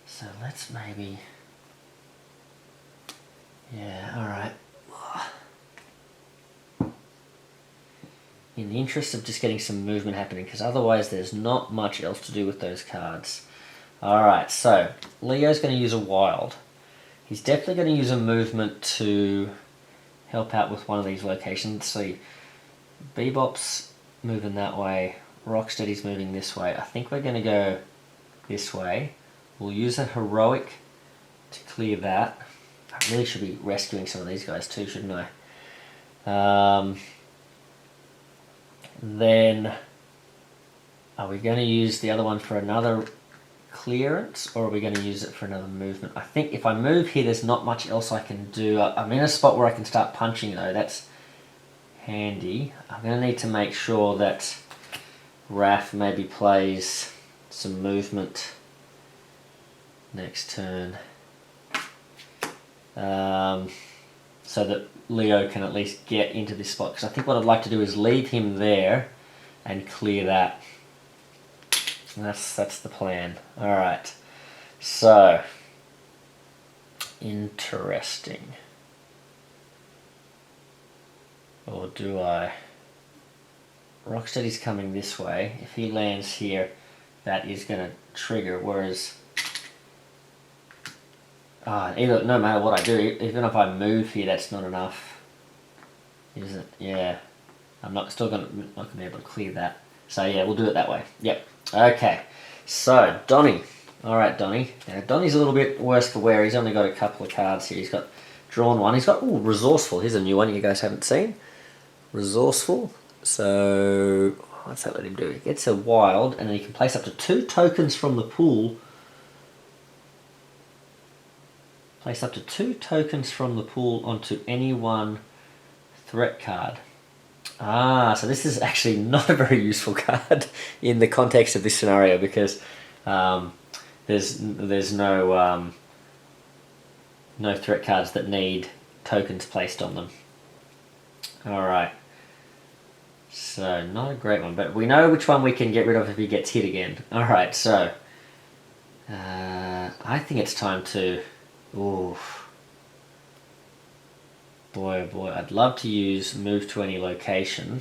S1: So let's maybe... Yeah, alright. In the interest of just getting some movement happening, because otherwise there's not much else to do with those cards. Alright, so Leo's going to use a wild. He's definitely going to use a movement to help out with one of these locations. See, Bebop's moving that way, Rocksteady's moving this way. I think we're going to go this way. We'll use a heroic to clear that. I really should be rescuing some of these guys too, shouldn't I? Then, are we going to use the other one for another clearance, or are we going to use it for another movement? I think if I move here, there's not much else I can do. I'm in a spot where I can start punching though. That's handy. I'm going to need to make sure that Raph maybe plays some movement next turn, so that Leo can at least get into this spot, because I think what I'd like to do is leave him there and clear that. And that's the plan. Alright, so Interesting. Or do I? Rocksteady's coming this way. If he lands here, that is going to trigger, whereas either, no matter what I do, even if I move here, that's not enough. Is it? Yeah. I'm not gonna be able to clear that. So yeah, we'll do it that way. Yep. Okay. So Donnie. All right, Donnie. Now Donnie's a little bit worse for wear. He's only got a couple of cards here. He's got drawn one. He's got resourceful. Here's a new one you guys haven't seen. Resourceful. So what's that let him do? He gets a wild, and then he can place up to 2 tokens from the pool. Place up to 2 tokens from the pool onto any one threat card. So this is actually not a very useful card in the context of this scenario, because there's no no threat cards that need tokens placed on them. All right. So not a great one, but we know which one we can get rid of if he gets hit again. All right. So I think it's time to. Oof. Boy, oh boy, I'd love to use move to any location.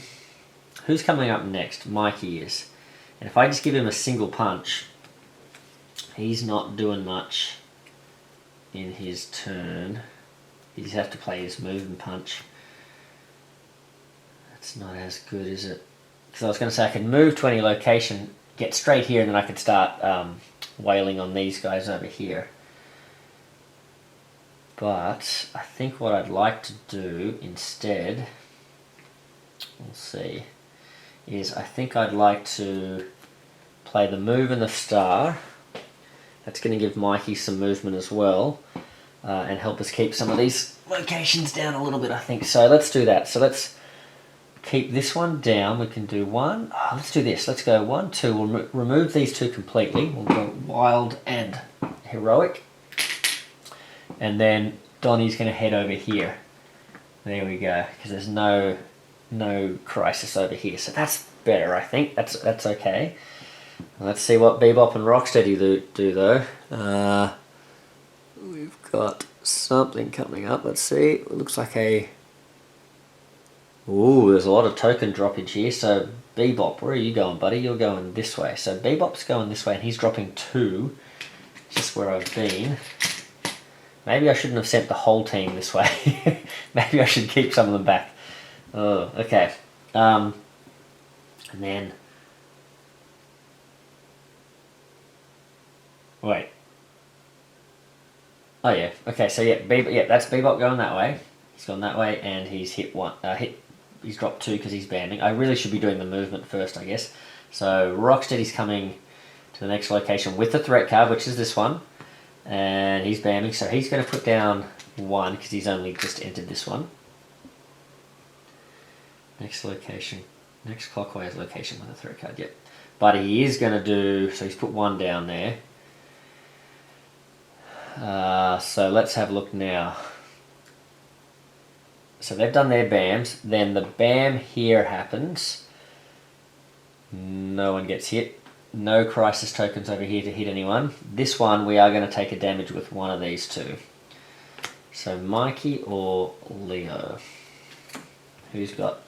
S1: Who's coming up next? Mikey is. And if I just give him a single punch, he's not doing much in his turn. He just has to play his move and punch. That's not as good, is it? Because I was going to say I could move to any location, get straight here, and then I could start wailing on these guys over here. But I think what I'd like to do instead, we'll see, is I think I'd like to play the move and the star. That's going to give Mikey some movement as well, and help us keep some of these locations down a little bit, I think. So let's do that. So let's keep this one down. We can do one. Let's do this. Let's go 1, 2. We'll remove these 2 completely. We'll go wild and heroic. And then Donnie's going to head over here. There we go, because there's no crisis over here. So that's better, I think. That's okay. Let's see what Bebop and Rocksteady do though. We've got something coming up. Let's see. It looks like a... Ooh, there's a lot of token droppage here. So Bebop, where are you going, buddy? You're going this way. So Bebop's going this way, and he's dropping 2. Just where I've been. Maybe I shouldn't have sent the whole team this way. Maybe I should keep some of them back. Oh, okay. And then... Wait. Oh yeah. Okay. So yeah, that's Bebop going that way. He's gone that way, and he's hit one. He's dropped 2 because he's banding. I really should be doing the movement first, I guess. So Rocksteady's coming to the next location with the threat card, which is this one. And he's bamming, so he's going to put down 1 because he's only just entered this one. Next location, next clockwise location with a threat card, yep. But he is going to do, so he's put 1 down there. So let's have a look now. So they've done their BAMs, then the BAM here happens. No one gets hit. No crisis tokens over here to hit anyone. This one, we are going to take a damage with one of these 2. So Mikey or Leo? Who's got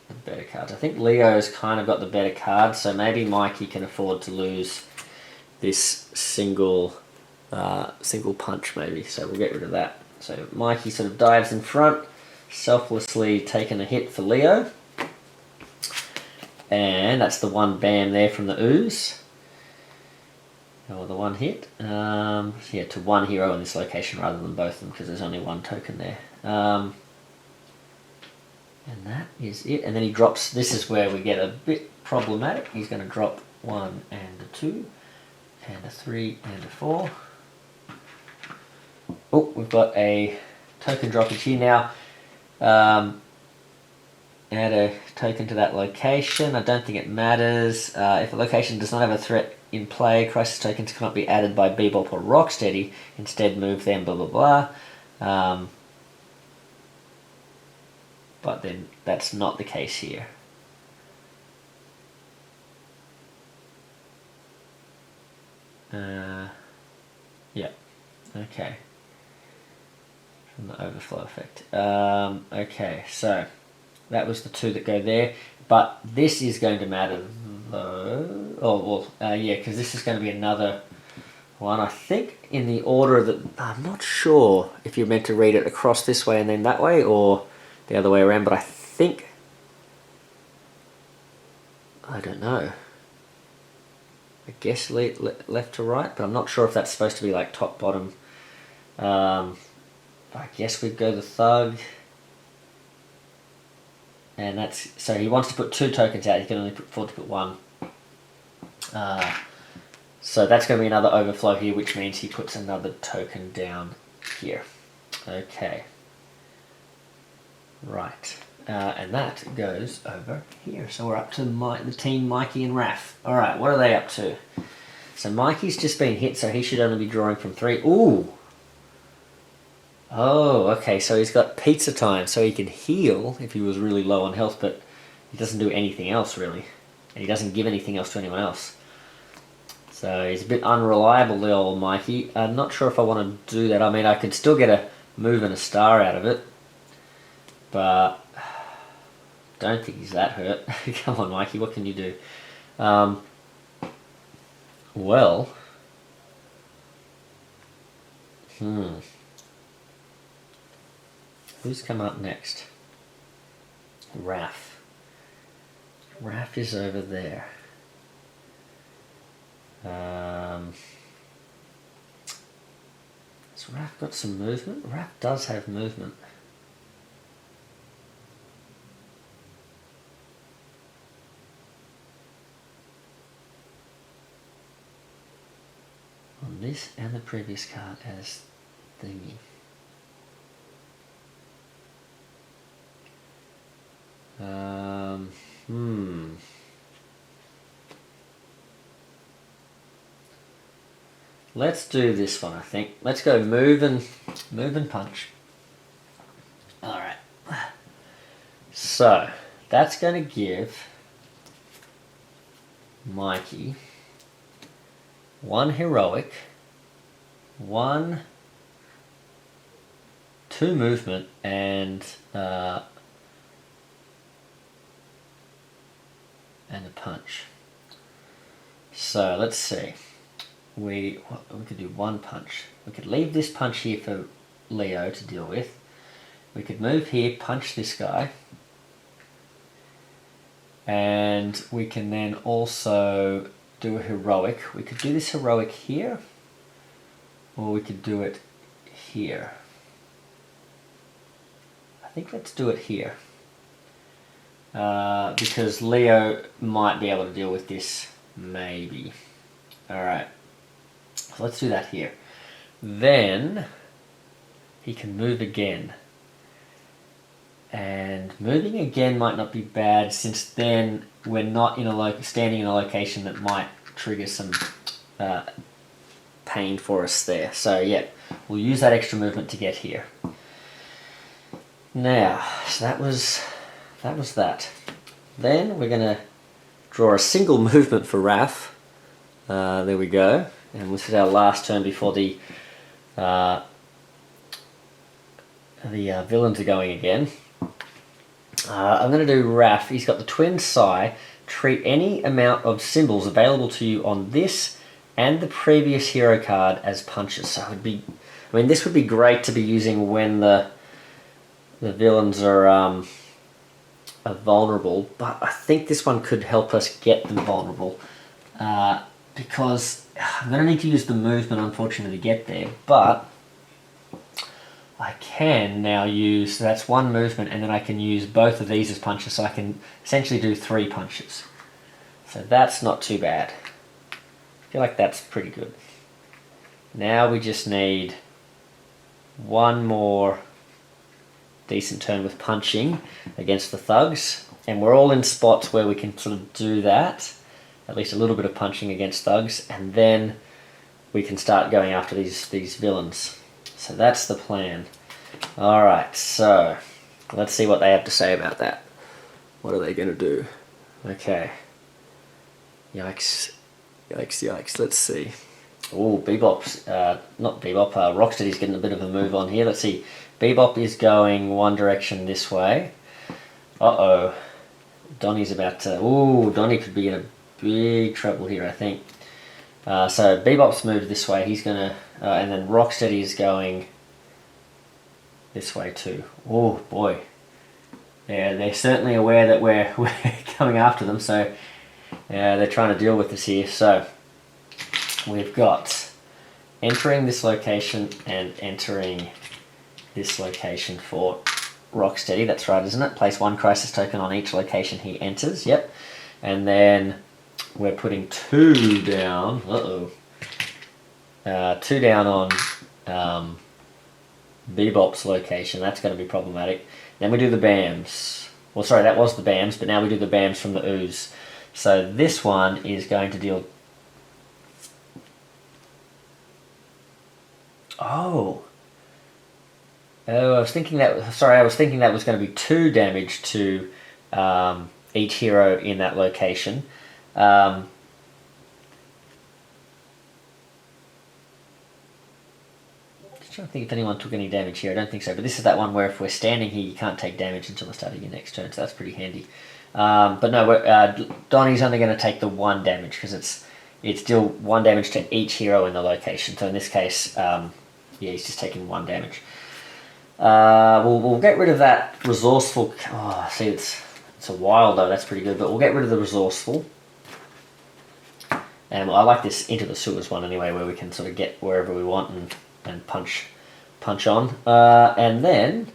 S1: the better cards? I think Leo's kind of got the better cards, so maybe Mikey can afford to lose this single punch maybe. So we'll get rid of that. So Mikey sort of dives in front, selflessly taking a hit for Leo. And that's the 1 BAM there from the ooze. Or the 1 hit. Yeah, to 1 hero in this location rather than both of them, because there's only 1 token there. And that is it. And then he drops, this is where we get a bit problematic. He's going to drop 1 and a 2, and a 3 and a 4. Oh, we've got a token droppage here now. Add a token to that location. I don't think it matters. If a location does not have a threat in play, crisis tokens cannot be added by Bebop or Rocksteady. Instead, move them, blah, blah, blah. But then that's not the case here. Yeah. Okay. from the overflow effect. Okay, so that was the two that go there, but this is going to matter though. Oh, well, yeah, because this is going to be another one, I think, in the order that, I'm not sure if you're meant to read it across this way and then that way, or the other way around, but I think, I don't know. I guess left to right, but I'm not sure if that's supposed to be like top, bottom. I guess we'd go the thug. And that's, so he wants to put 2 tokens out, he can only afford to put 1. So that's going to be another overflow here, which means he puts another token down here. Okay. Right. And that goes over here. So we're up to the team Mikey and Raph. Alright, what are they up to? So Mikey's just been hit, so he should only be drawing from 3. Ooh! Oh, okay, so he's got pizza time, so he can heal if he was really low on health, but he doesn't do anything else, really. And he doesn't give anything else to anyone else. So he's a bit unreliable, the old Mikey. I'm not sure if I want to do that. I mean, I could still get a move and a star out of it, but don't think he's that hurt. Come on, Mikey, what can you do? Well... Who's come up next? Raph. Raph is over there. Has Raph got some movement? Raph does have movement. On this and the previous card as thingy. Let's do this one, I think. Let's go move and punch. Alright. So, that's going to give Mikey 1 heroic, 2 movement, and a punch. So let's see. We could do 1 punch. We could leave this punch here for Leo to deal with. We could move here, punch this guy, and we can then also do a heroic. We could do this heroic here, or we could do it here. I think let's do it here. Because Leo might be able to deal with this, maybe. Alright, so let's do that here. Then, he can move again. And moving again might not be bad, since then we're not in standing in a location that might trigger some pain for us there. So yeah, we'll use that extra movement to get here. Now, so that was that. Then we're going to draw a single movement for Raph. There we go. And this is our last turn before the villains are going again. I'm going to do Raph. He's got the twin psi. Treat any amount of symbols available to you on this and the previous hero card as punches. So it would be, I mean, this would be great to be using when the villains are vulnerable, but I think this one could help us get them vulnerable, because I'm going to need to use the movement, unfortunately, to get there, but I can now use, so that's 1 movement, and then I can use both of these as punches, so I can essentially do 3 punches. So that's not too bad. I feel like that's pretty good. Now we just need 1 more decent turn with punching against the thugs, and we're all in spots where we can sort of do that, at least a little bit of punching against thugs, and then we can start going after these villains. So that's the plan. Alright, so let's see what they have to say about that. What are they going to do? Okay. Yikes. Yikes, yikes. Let's see. Oh, Bebop's, not Bebop, Rocksteady's getting a bit of a move on here. Let's see. Bebop is going one direction this way. Uh-oh. Donnie's about to... Ooh, Donnie could be in a big trouble here, I think. So Bebop's moved this way. He's going to... and then Rocksteady is going this way too. Oh, boy. Yeah, they're certainly aware that we're coming after them, so they're trying to deal with this here. So we've got entering this location and entering this location for Rocksteady. That's right, isn't it? Place 1 crisis token on each location he enters. Yep. And then we're putting 2 down. Uh-oh. 2 down on Bebop's location. That's going to be problematic. Then we do the BAMs. Well, sorry, that was the BAMs, but now we do the BAMs from the ooze. So this one is going to deal... Oh, I was thinking that... Sorry, I was thinking that was going to be 2 damage to each hero in that location. I don't think if anyone took any damage here. I don't think so. But this is that one where if we're standing here, you can't take damage until the start of your next turn. So that's pretty handy. But no, Donnie's only going to take the 1 damage because it's still 1 damage to each hero in the location. So in this case, yeah, he's just taking 1 damage. We'll get rid of that resourceful. Oh, see, it's a wild though. That's pretty good. But we'll get rid of the resourceful. And I like this into the sewers one anyway, where we can sort of get wherever we want and punch on. And then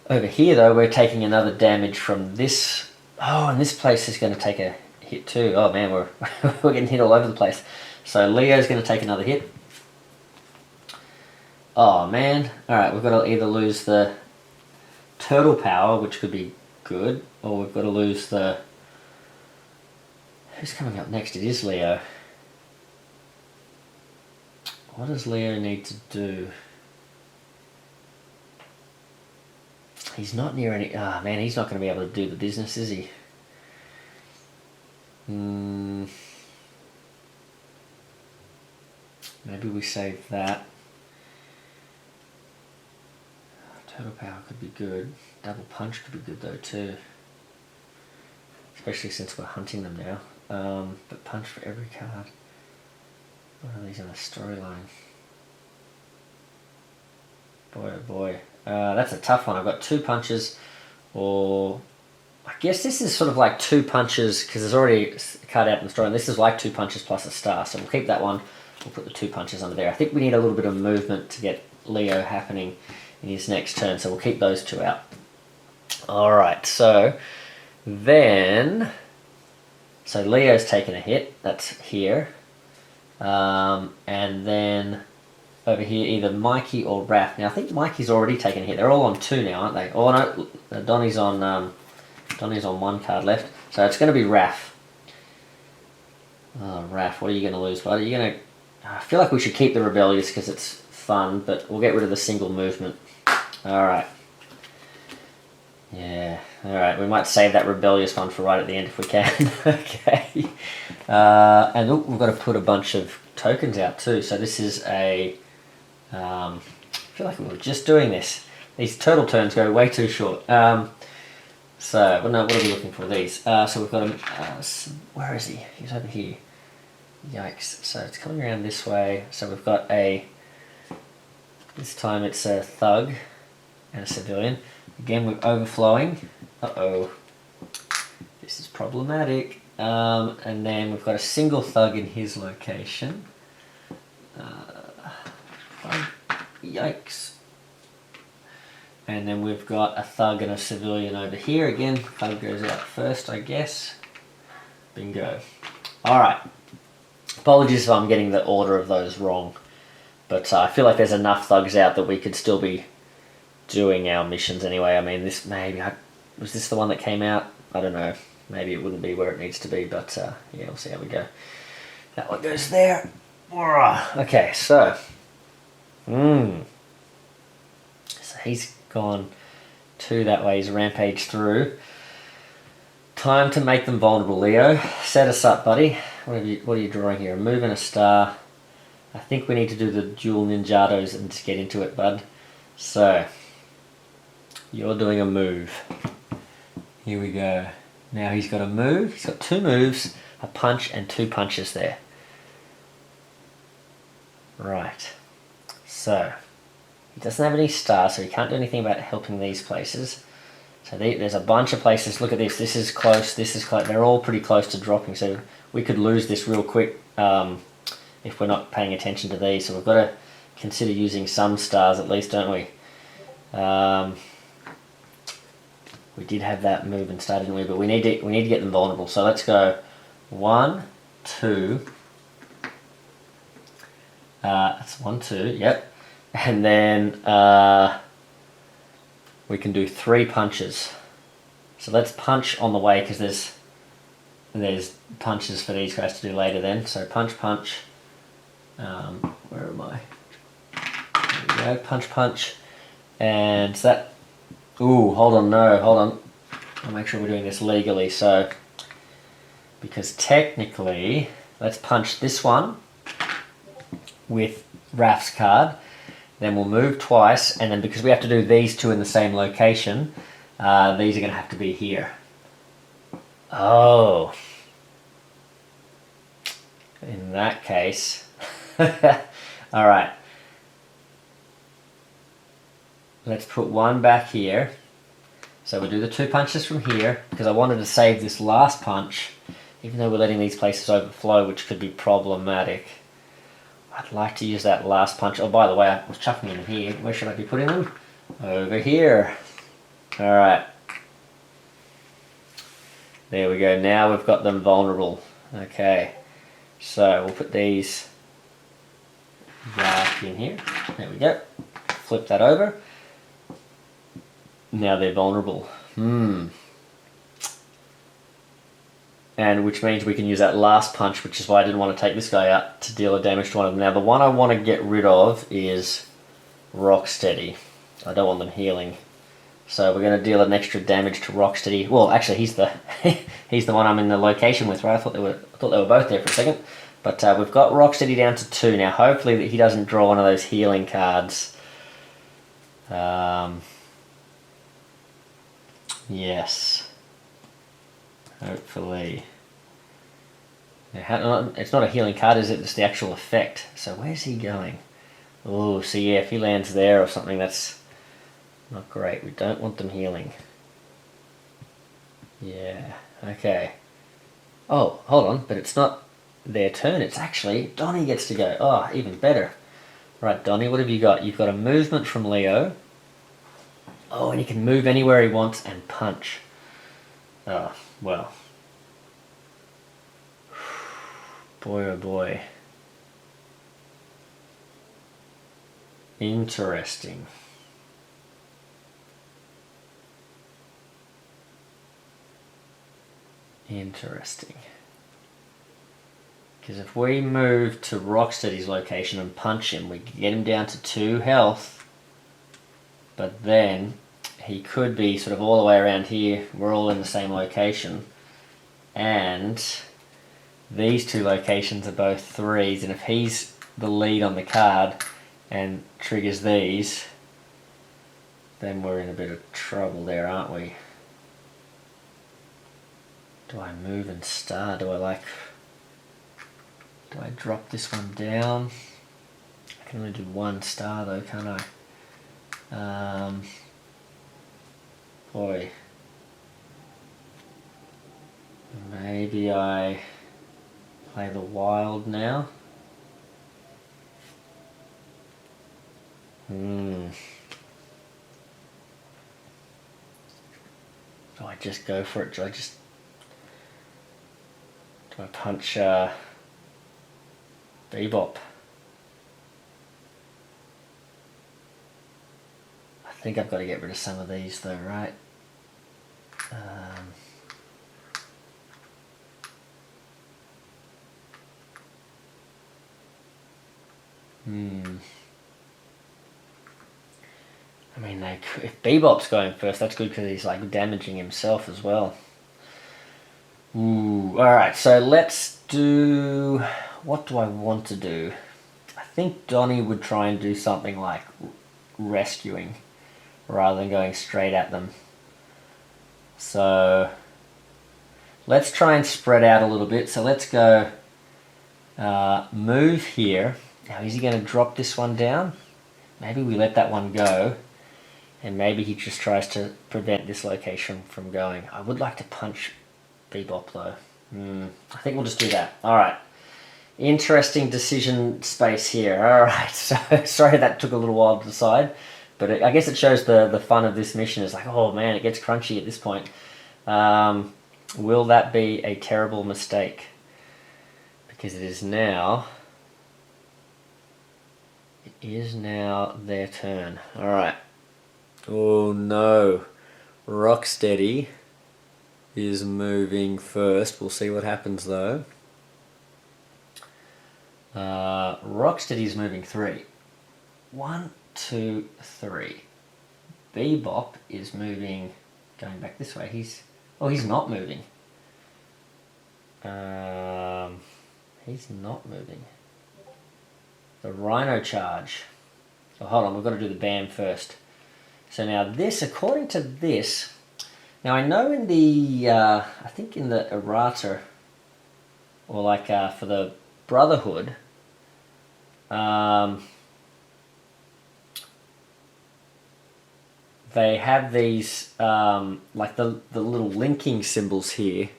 S1: over here though, we're taking another damage from this. Oh, and this place is going to take a hit too. Oh man, we're getting hit all over the place. So Leo's going to take another hit. Oh man. Alright, we've got to either lose the turtle power, which could be good, or we've got to lose the... Who's coming up next? It is Leo. What does Leo need to do? He's not near any... Ah, man, he's not going to be able to do the business, is he? Maybe we save that. Total power could be good. Double punch could be good though too. Especially since we're hunting them now. But punch for every card. What are these in the storyline? Boy oh boy. That's a tough one. I've got 2 punches, or I guess this is sort of like 2 punches because there's already a card out in the story, and this is like 2 punches plus a star. So we'll keep that one. We'll put the 2 punches under there. I think we need a little bit of movement to get Leo happening in his next turn, so we'll keep those 2 out. Alright, so then... So Leo's taken a hit. That's here. And then over here either Mikey or Raph. Now I think Mikey's already taken a hit. They're all on 2 now, aren't they? Oh no, Donnie's on 1 card left. So it's going to be Raph. Oh, Raph, what are you going to lose, bud? Are you going to... I feel like we should keep the Rebellious because it's fun, but we'll get rid of the single movement. Alright. Yeah, alright, we might save that Rebellious one for right at the end if we can. Okay. And look, we've got to put a bunch of tokens out too. So this is a... I feel like we were just doing this. These turtle turns go way too short. So, well, no, what are we looking for? These. So we've got a... where is he? He's over here. Yikes. So it's coming around this way. So we've got a... This time it's a thug and a civilian. Again, we're overflowing. Uh-oh. This is problematic. And then we've got a single thug in his location. Yikes. And then we've got a thug and a civilian over here. Again, thug goes out first, I guess. Bingo. Alright. Apologies if I'm getting the order of those wrong. But I feel like there's enough thugs out that we could still be doing our missions anyway. I mean, this maybe... was this the one that came out? I don't know. Maybe it wouldn't be where it needs to be, but yeah, we'll see how we go. That one goes there. Okay, so... So he's gone 2 that way. He's rampaged through. Time to make them vulnerable, Leo. Set us up, buddy. What are you drawing here? A move and a star. I think we need to do the dual ninjados and just get into it, bud. So, you're doing a move. Here we go. Now he's got a move. He's got 2 moves, a punch and 2 punches there. Right. So, he doesn't have any stars, so he can't do anything about helping these places. So there's a bunch of places. Look at this. This is close. This is close. They're all pretty close to dropping. So we could lose this real quick if we're not paying attention to these. So we've got to consider using some stars at least, don't we? We did have that move and star, didn't we? But we need to get them vulnerable. So let's go 1, 2. That's 1, 2. Yep. And then we can do 3 punches. So let's punch on the way because there's punches for these guys to do later then. So punch, punch. Where am I? There we go. Punch, punch. And so that... Ooh, hold on, no, hold on. I'll make sure we're doing this legally. So, because technically, let's punch this one with Raf's card. Then we'll move twice, and then because we have to do these 2 in the same location, these are going to have to be here. Oh. In that case. Alright. Let's put 1 back here. So we'll do the 2 punches from here, because I wanted to save this last punch, even though we're letting these places overflow, which could be problematic. I'd like to use that last punch. Oh, by the way, I was chucking them in here. Where should I be putting them? Over here. Alright. There we go. Now we've got them vulnerable. Okay. So we'll put these back in here. There we go. Flip that over. Now they're vulnerable. And which means we can use that last punch, which is why I didn't want to take this guy out to deal a damage to one of them. Now the one I want to get rid of is Rocksteady. I don't want them healing. So we're going to deal an extra damage to Rocksteady. Well, actually he's the he's the one I'm in the location with, right? I thought they were both there for a second. But we've got Rocksteady down to 2 now. Hopefully that he doesn't draw one of those healing cards. Yes. Hopefully. It's not a healing card, is it? It's the actual effect. So where's he going? Oh, so yeah, if he lands there or something, that's not great. We don't want them healing. Yeah, okay. Oh, hold on, but it's not their turn. It's actually Donnie gets to go. Oh, even better. Right, Donnie, what have you got? You've got a movement from Leo. Oh, and he can move anywhere he wants and punch. Oh, well. Boy, oh boy. Interesting. Interesting. Because if we move to Rocksteady's location and punch him, we can get him down to 2 health. But then he could be sort of all the way around here. We're all in the same location. And these 2 locations are both 3s. And if he's the lead on the card and triggers these, then we're in a bit of trouble there, aren't we? Do I move and star? Do I drop this one down? I can only do 1 star though, can't I? Boy. Maybe I play the wild now. Do I just go for it? Do I punch Bebop? I think I've got to get rid of some of these though, right? I mean, if Bebop's going first, that's good because he's like damaging himself as well. Ooh, alright, so let's do... What do I want to do? I think Donnie would try and do something like rescuing. rather than going straight at them. So let's try and spread out a little bit. So let's go move here. Now is he going to drop this one down? Maybe we let that one go, and maybe he just tries to prevent this location from going. I would like to punch Bebop though. I think we'll just do that. Alright. Interesting decision space here. Alright, so sorry that took a little while to decide, but I guess it shows the fun of this mission. Is like, oh man, it gets crunchy at this point. Will that be a terrible mistake? Because it is now their turn. Alright. Oh no. Rocksteady is moving first. We'll see what happens though. Rocksteady's moving 3. 1, 2, 3. Bebop is moving, going back this way. He's not moving. He's not moving. The Rhino charge. Oh, hold on, we've got to do the BAM first. So now this, according to this, now I know in the, I think in the errata, or like for the Brotherhood, they have these, like the little linking symbols here,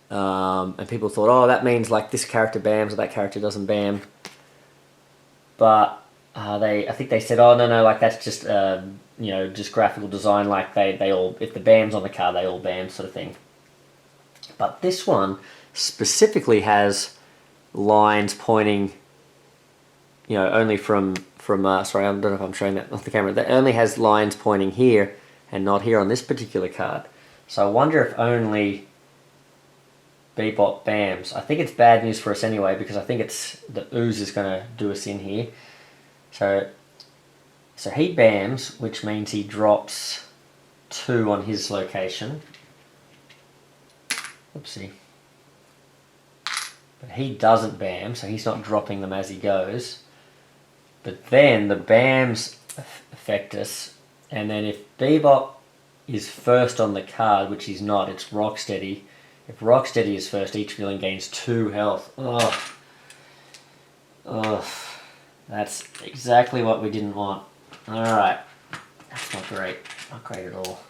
S1: and people thought, oh, that means like this character BAMs or that character doesn't BAM. But I think they said, oh no, like that's just you know, just graphical design. Like they all, if the BAM's on the card, they all BAM, sort of thing. But this one specifically has lines pointing, you know, only from sorry, I don't know if I'm showing that off the camera. That only has lines pointing here and not here on this particular card. So I wonder if only Bebop BAMs. I think it's bad news for us anyway, because I think it's the ooze is going to do us in here. So he BAMs, which means he drops 2 on his location. Oopsie. But he doesn't BAM, so he's not dropping them as he goes. But then the BAMs affect us, and then if Bebop is first on the card, which he's not, it's Rocksteady. If Rocksteady is first, each villain gains 2 health. Ugh. Ugh. That's exactly what we didn't want. Alright. That's not great. Not great at all.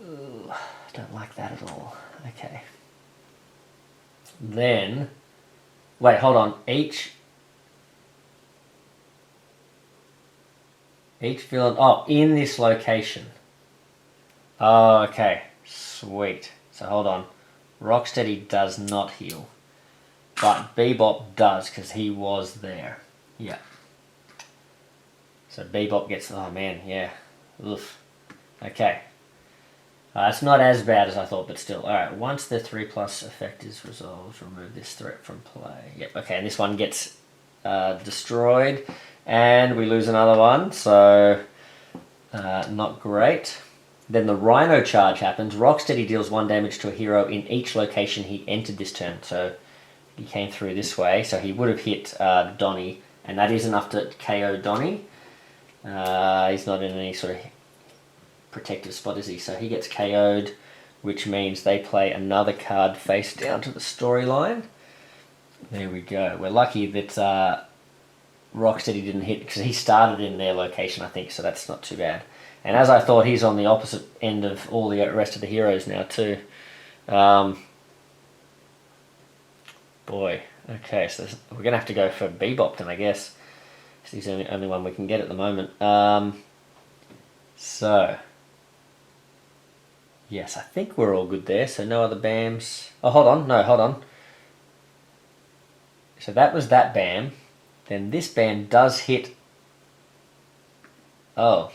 S1: Ugh. Don't like that at all. Okay. Then, wait, hold on. Each villain, oh, in this location. Oh, okay. Sweet. So hold on. Rocksteady does not heal. But Bebop does, because he was there. Yeah. So Bebop gets, oh man, yeah. Oof. Okay. It's not as bad as I thought, but still. Alright, once the 3+ effect is resolved, remove this threat from play. Yep, okay, and this one gets destroyed. And we lose another one, so not great. Then the Rhino charge happens. Rocksteady deals 1 damage to a hero in each location he entered this turn. So he came through this way, so he would have hit Donnie, and that is enough to KO Donnie. He's not in any sort of protective spot, is he? So he gets KO'd, which means they play another card face down to the storyline. There we go. We're lucky that Rocksteady didn't hit, because he started in their location, I think, so that's not too bad. And as I thought, he's on the opposite end of all the rest of the heroes now too. Boy, okay, so we're going to have to go for Bebop then, I guess. He's the only one we can get at the moment. So, yes, I think we're all good there, so no other BAMs. Oh, hold on, no, hold on. So that was that BAM. Then this BAM does hit. Oh.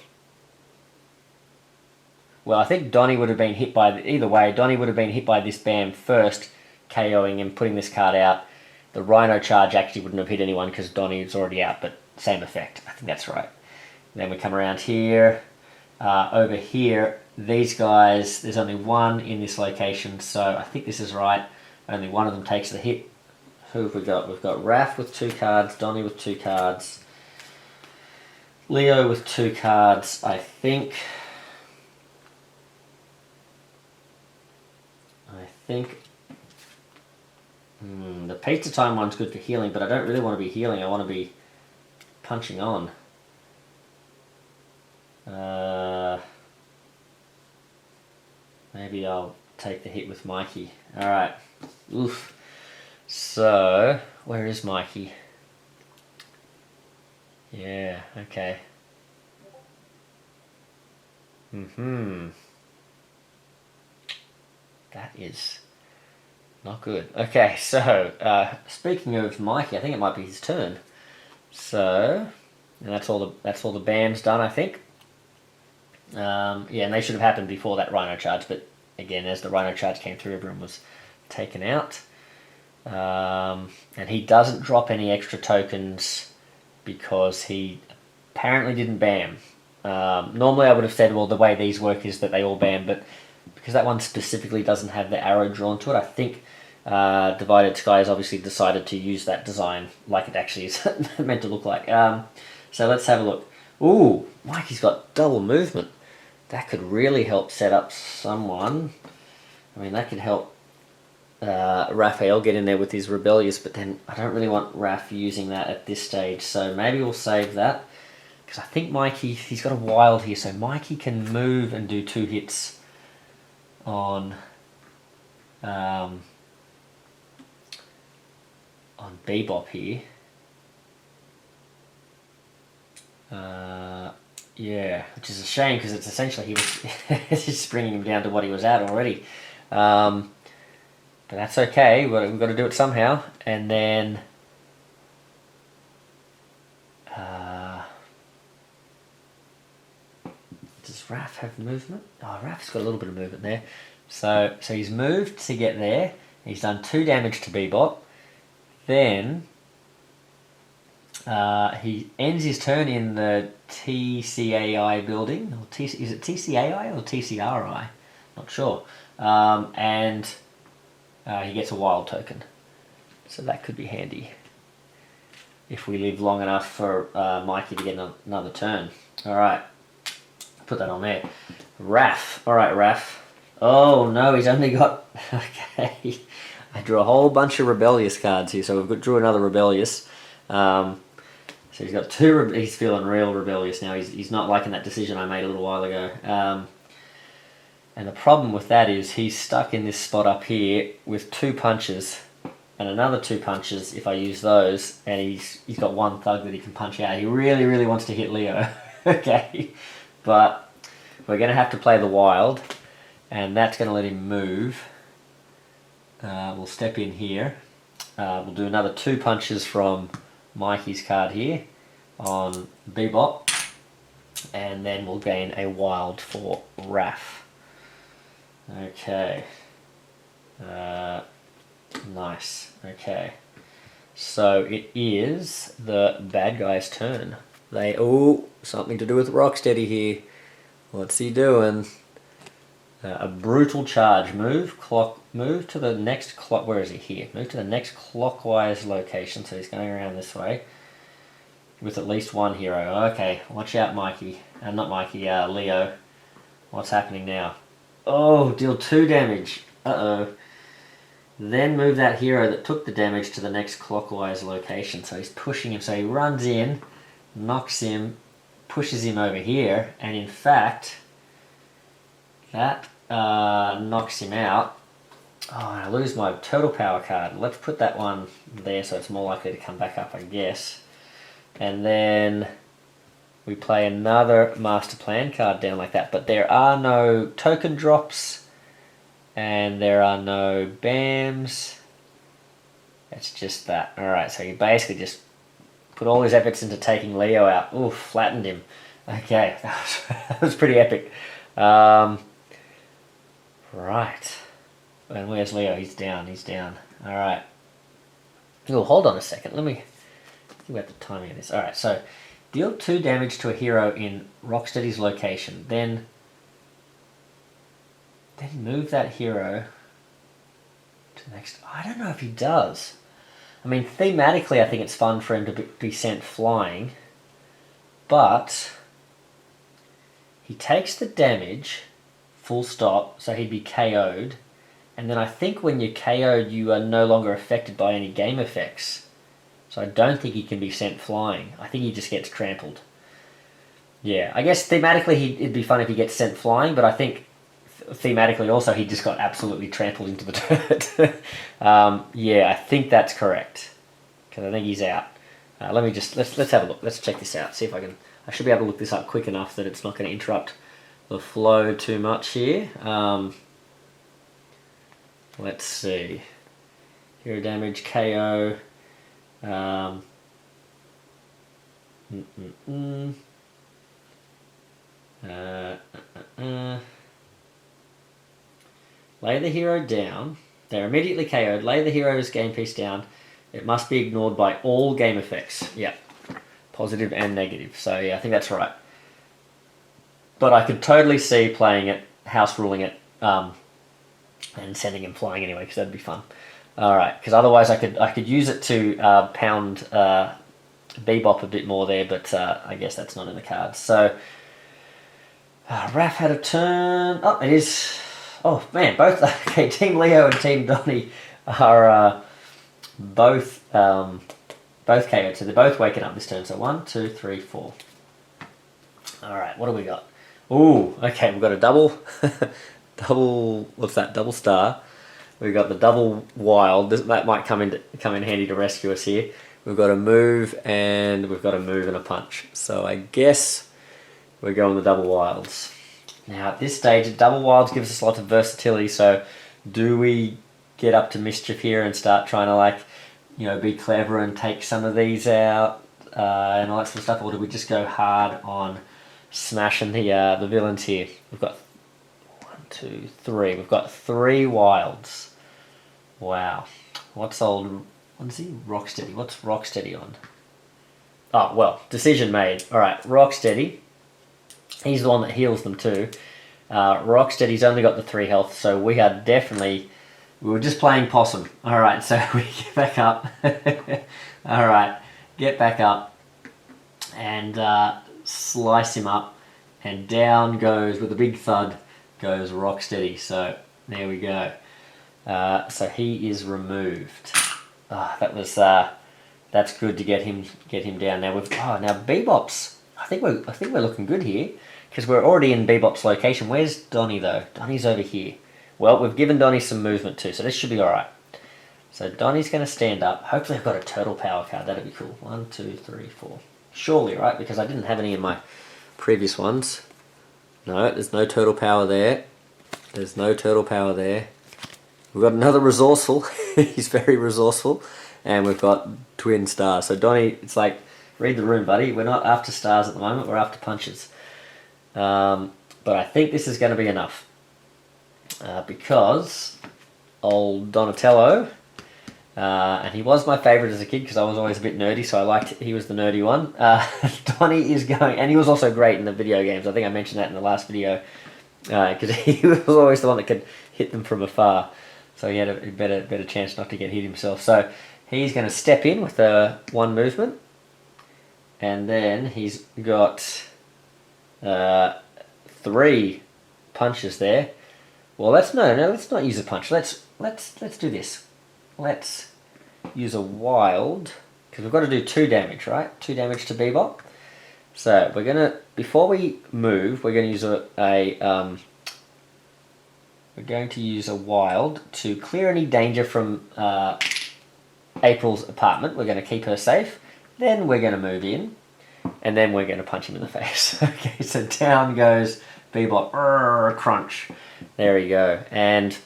S1: Well, I think Donnie would have been hit by, either way, Donnie would have been hit by this BAM first, KOing and putting this card out. The Rhino charge actually wouldn't have hit anyone because Donnie is already out, but same effect. I think that's right. And then we come around here. Over here, these guys, there's only 1 in this location, so I think this is right. Only 1 of them takes the hit. Who have we got? We've got Raph with 2 cards, Donnie with 2 cards. Leo with 2 cards, I think. The Pizza Time one's good for healing, but I don't really want to be healing. I want to be punching on. Maybe I'll take the hit with Mikey. Alright. Oof. So, where is Mikey? Yeah, okay. That is not good. Okay, so speaking of Mikey, I think it might be his turn. So, and that's all the BAM's done, I think. Yeah, and they should have happened before that Rhino charge, but again, as the Rhino charge came through, everyone was taken out. And he doesn't drop any extra tokens because he apparently didn't BAM. Normally I would have said, well, the way these work is that they all BAM, but because that one specifically doesn't have the arrow drawn to it, I think Divided Sky has obviously decided to use that design like it actually is meant to look like. So let's have a look. Ooh, Mikey's got double movement. That could really help set up someone. I mean, that could help Raphael get in there with his Rebellious, but then I don't really want Raph using that at this stage, so maybe we'll save that. Because I think Mikey, he's got a wild here, so Mikey can move and do 2 hits on Bebop here. Yeah, which is a shame because it's essentially he was just bringing him down to what he was at already. But that's okay. We've got to do it somehow. And then does Raph have movement? Oh, Raph's got a little bit of movement there. So he's moved to get there. He's done 2 damage to Bebop. Then he ends his turn in the TCAI building. Or is it TCAI or TCRI? Not sure. And he gets a wild token. So that could be handy if we live long enough for Mikey to get another turn. Alright. Put that on there. Raph. Alright, Raph. Oh no, he's only got... Okay. I drew a whole bunch of Rebellious cards here, so we've drew another Rebellious. So he's got 2, he's feeling real rebellious now. He's not liking that decision I made a little while ago. And the problem with that is he's stuck in this spot up here with 2 punches and another 2 punches if I use those, and he's got 1 thug that he can punch out. He really, really wants to hit Leo. Okay. But we're going to have to play the wild, and that's going to let him move. We'll step in here. We'll do another 2 punches from Mikey's card here on Bebop, and then we'll gain a wild for Raph. Okay. Nice. Okay. So it is the bad guy's turn. Something to do with Rocksteady here. What's he doing? A brutal charge. Move to the next clock. Where is he? Here. Move to the next clockwise location. So he's going around this way with at least 1 hero. Okay, watch out, Mikey. Not Mikey. Leo. What's happening now? Oh, deal 2 damage. Uh-oh. Then move that hero that took the damage to the next clockwise location. So he's pushing him. So he runs in, knocks him, pushes him over here, and in fact, that knocks him out. Oh, and I lose my Total Power card. Let's put that one there so it's more likely to come back up, I guess. And then we play another Master Plan card down like that. But there are no token drops, and there are no BAMs. It's just that. Alright, so he basically just put all his efforts into taking Leo out. Ooh, flattened him. Okay, that was pretty epic. Right. And where's Leo? He's down. Alright. Oh, hold on a second. Let me think about the timing of this. Alright, so deal 2 damage to a hero in Rocksteady's location. Then move that hero to the next... I don't know if he does. I mean, thematically, I think it's fun for him to be sent flying. but he takes the damage, full stop, so he'd be KO'd. And then I think when you're KO'd, you are no longer affected by any game effects. So I don't think he can be sent flying. I think he just gets trampled. Yeah, I guess thematically it'd be fun if he gets sent flying, but I think thematically also he just got absolutely trampled into the dirt. Yeah, I think that's correct. Because I think he's out. Let's have a look. Let's check this out. See if I should be able to look this up quick enough that it's not going to interrupt the flow too much here. Let's see. Hero damage, KO. Lay the hero down. They're immediately KO'd. Lay the hero's game piece down. It must be ignored by all game effects. Yep. Positive and negative. So yeah, I think that's right. But I could totally see playing it, house ruling it, and sending him flying anyway, because that'd be fun. Alright, because otherwise I could use it to pound Bebop a bit more there, but I guess that's not in the cards. So, Raph had a turn. Oh, it is. Oh, man, both. Okay, Team Leo and Team Donnie are both KO'd, so they're both waking up this turn. So 1, 2, 3, 4. Alright, what do we got? Ooh, okay, we've got a double, what's that, double star. We've got the double wild. That might come in handy to rescue us here. We've got a move, and we've got a move and a punch. So I guess we're going the double wilds. Now at this stage, double wilds gives us a lot of versatility, so do we get up to mischief here and start trying to be clever and take some of these out and all that sort of stuff, or do we just go hard on smashing the villains here? We've got 1, 2, 3. We've got 3 wilds. Wow. What is he? Rocksteady. What's Rocksteady on? Oh, well, decision made. Alright, Rocksteady. He's the one that heals them too. Rocksteady's only got the 3 health, so we were just playing possum. Alright, so we get back up. Alright, get back up. And slice him up. And down goes, with a big thud, goes Rocksteady. So, there we go. So he is removed. That's good to get him down. Now now Bebop's. I think we're looking good here, because we're already in Bebop's location. Where's Donnie though? Donnie's over here. Well, we've given Donnie some movement too, so this should be all right. So Donnie's going to stand up. Hopefully I've got a turtle power card. That'd be cool. 1, 2, 3, 4. Surely, right? Because I didn't have any in my previous ones. No, there's no turtle power there. There's no turtle power there. We've got another resourceful. He's very resourceful. And we've got twin stars. So Donnie, it's like, read the room, buddy. We're not after stars at the moment. We're after punches. But I think this is going to be enough. Because old Donatello, and he was my favourite as a kid because I was always a bit nerdy, so he was the nerdy one. Donnie is going, and he was also great in the video games. I think I mentioned that in the last video, because he was always the one that could hit them from afar. So he had a better chance not to get hit himself. So he's going to step in with 1 movement. And then he's got 3 punches there. Well, let's not use a punch. Let's do this. Let's use a wild, because we've got to do 2 damage, right? 2 damage to Bebop. So we're gonna, before we move, we're going to use we're going to use a wild to clear any danger from April's apartment. We're going to keep her safe. Then we're going to move in. And then we're going to punch him in the face. Okay, so down goes Bebop. Crunch. There we go. And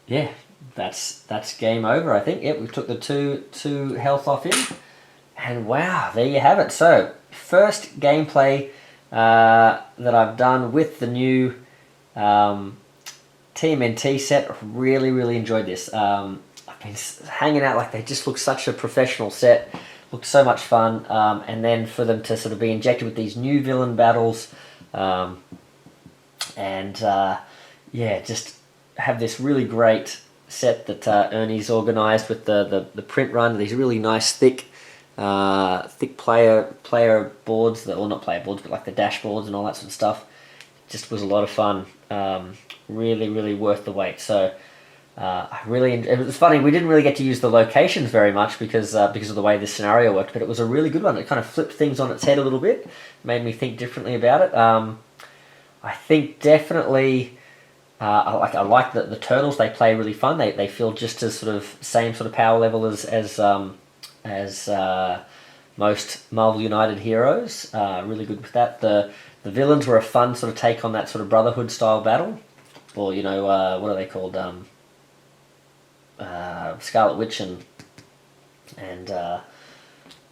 S1: yeah, that's game over, I think. Yep, we took the two health off him. And wow, there you have it. So, first gameplay that I've done with the new TMNT set. Really enjoyed this. I've been hanging out, like, they just look such a professional set. Looked so much fun. And then for them to sort of be injected with these new villain battles, yeah, just have this really great set that Ernie's organised with the print run. These really nice thick thick player boards, or not player boards, but like the dashboards and all that sort of stuff. Just was a lot of fun. Really worth the wait. So it was funny. We didn't really get to use the locations very much because of the way this scenario worked, but it was a really good one. It kind of flipped things on its head a little bit, made me think differently about it. I think definitely. I like the turtles. They play really fun. They feel just as same sort of power level as most Marvel United heroes. Really good with that. The villains were a fun sort of take on that sort of Brotherhood style battle, or what are they called? Scarlet Witch and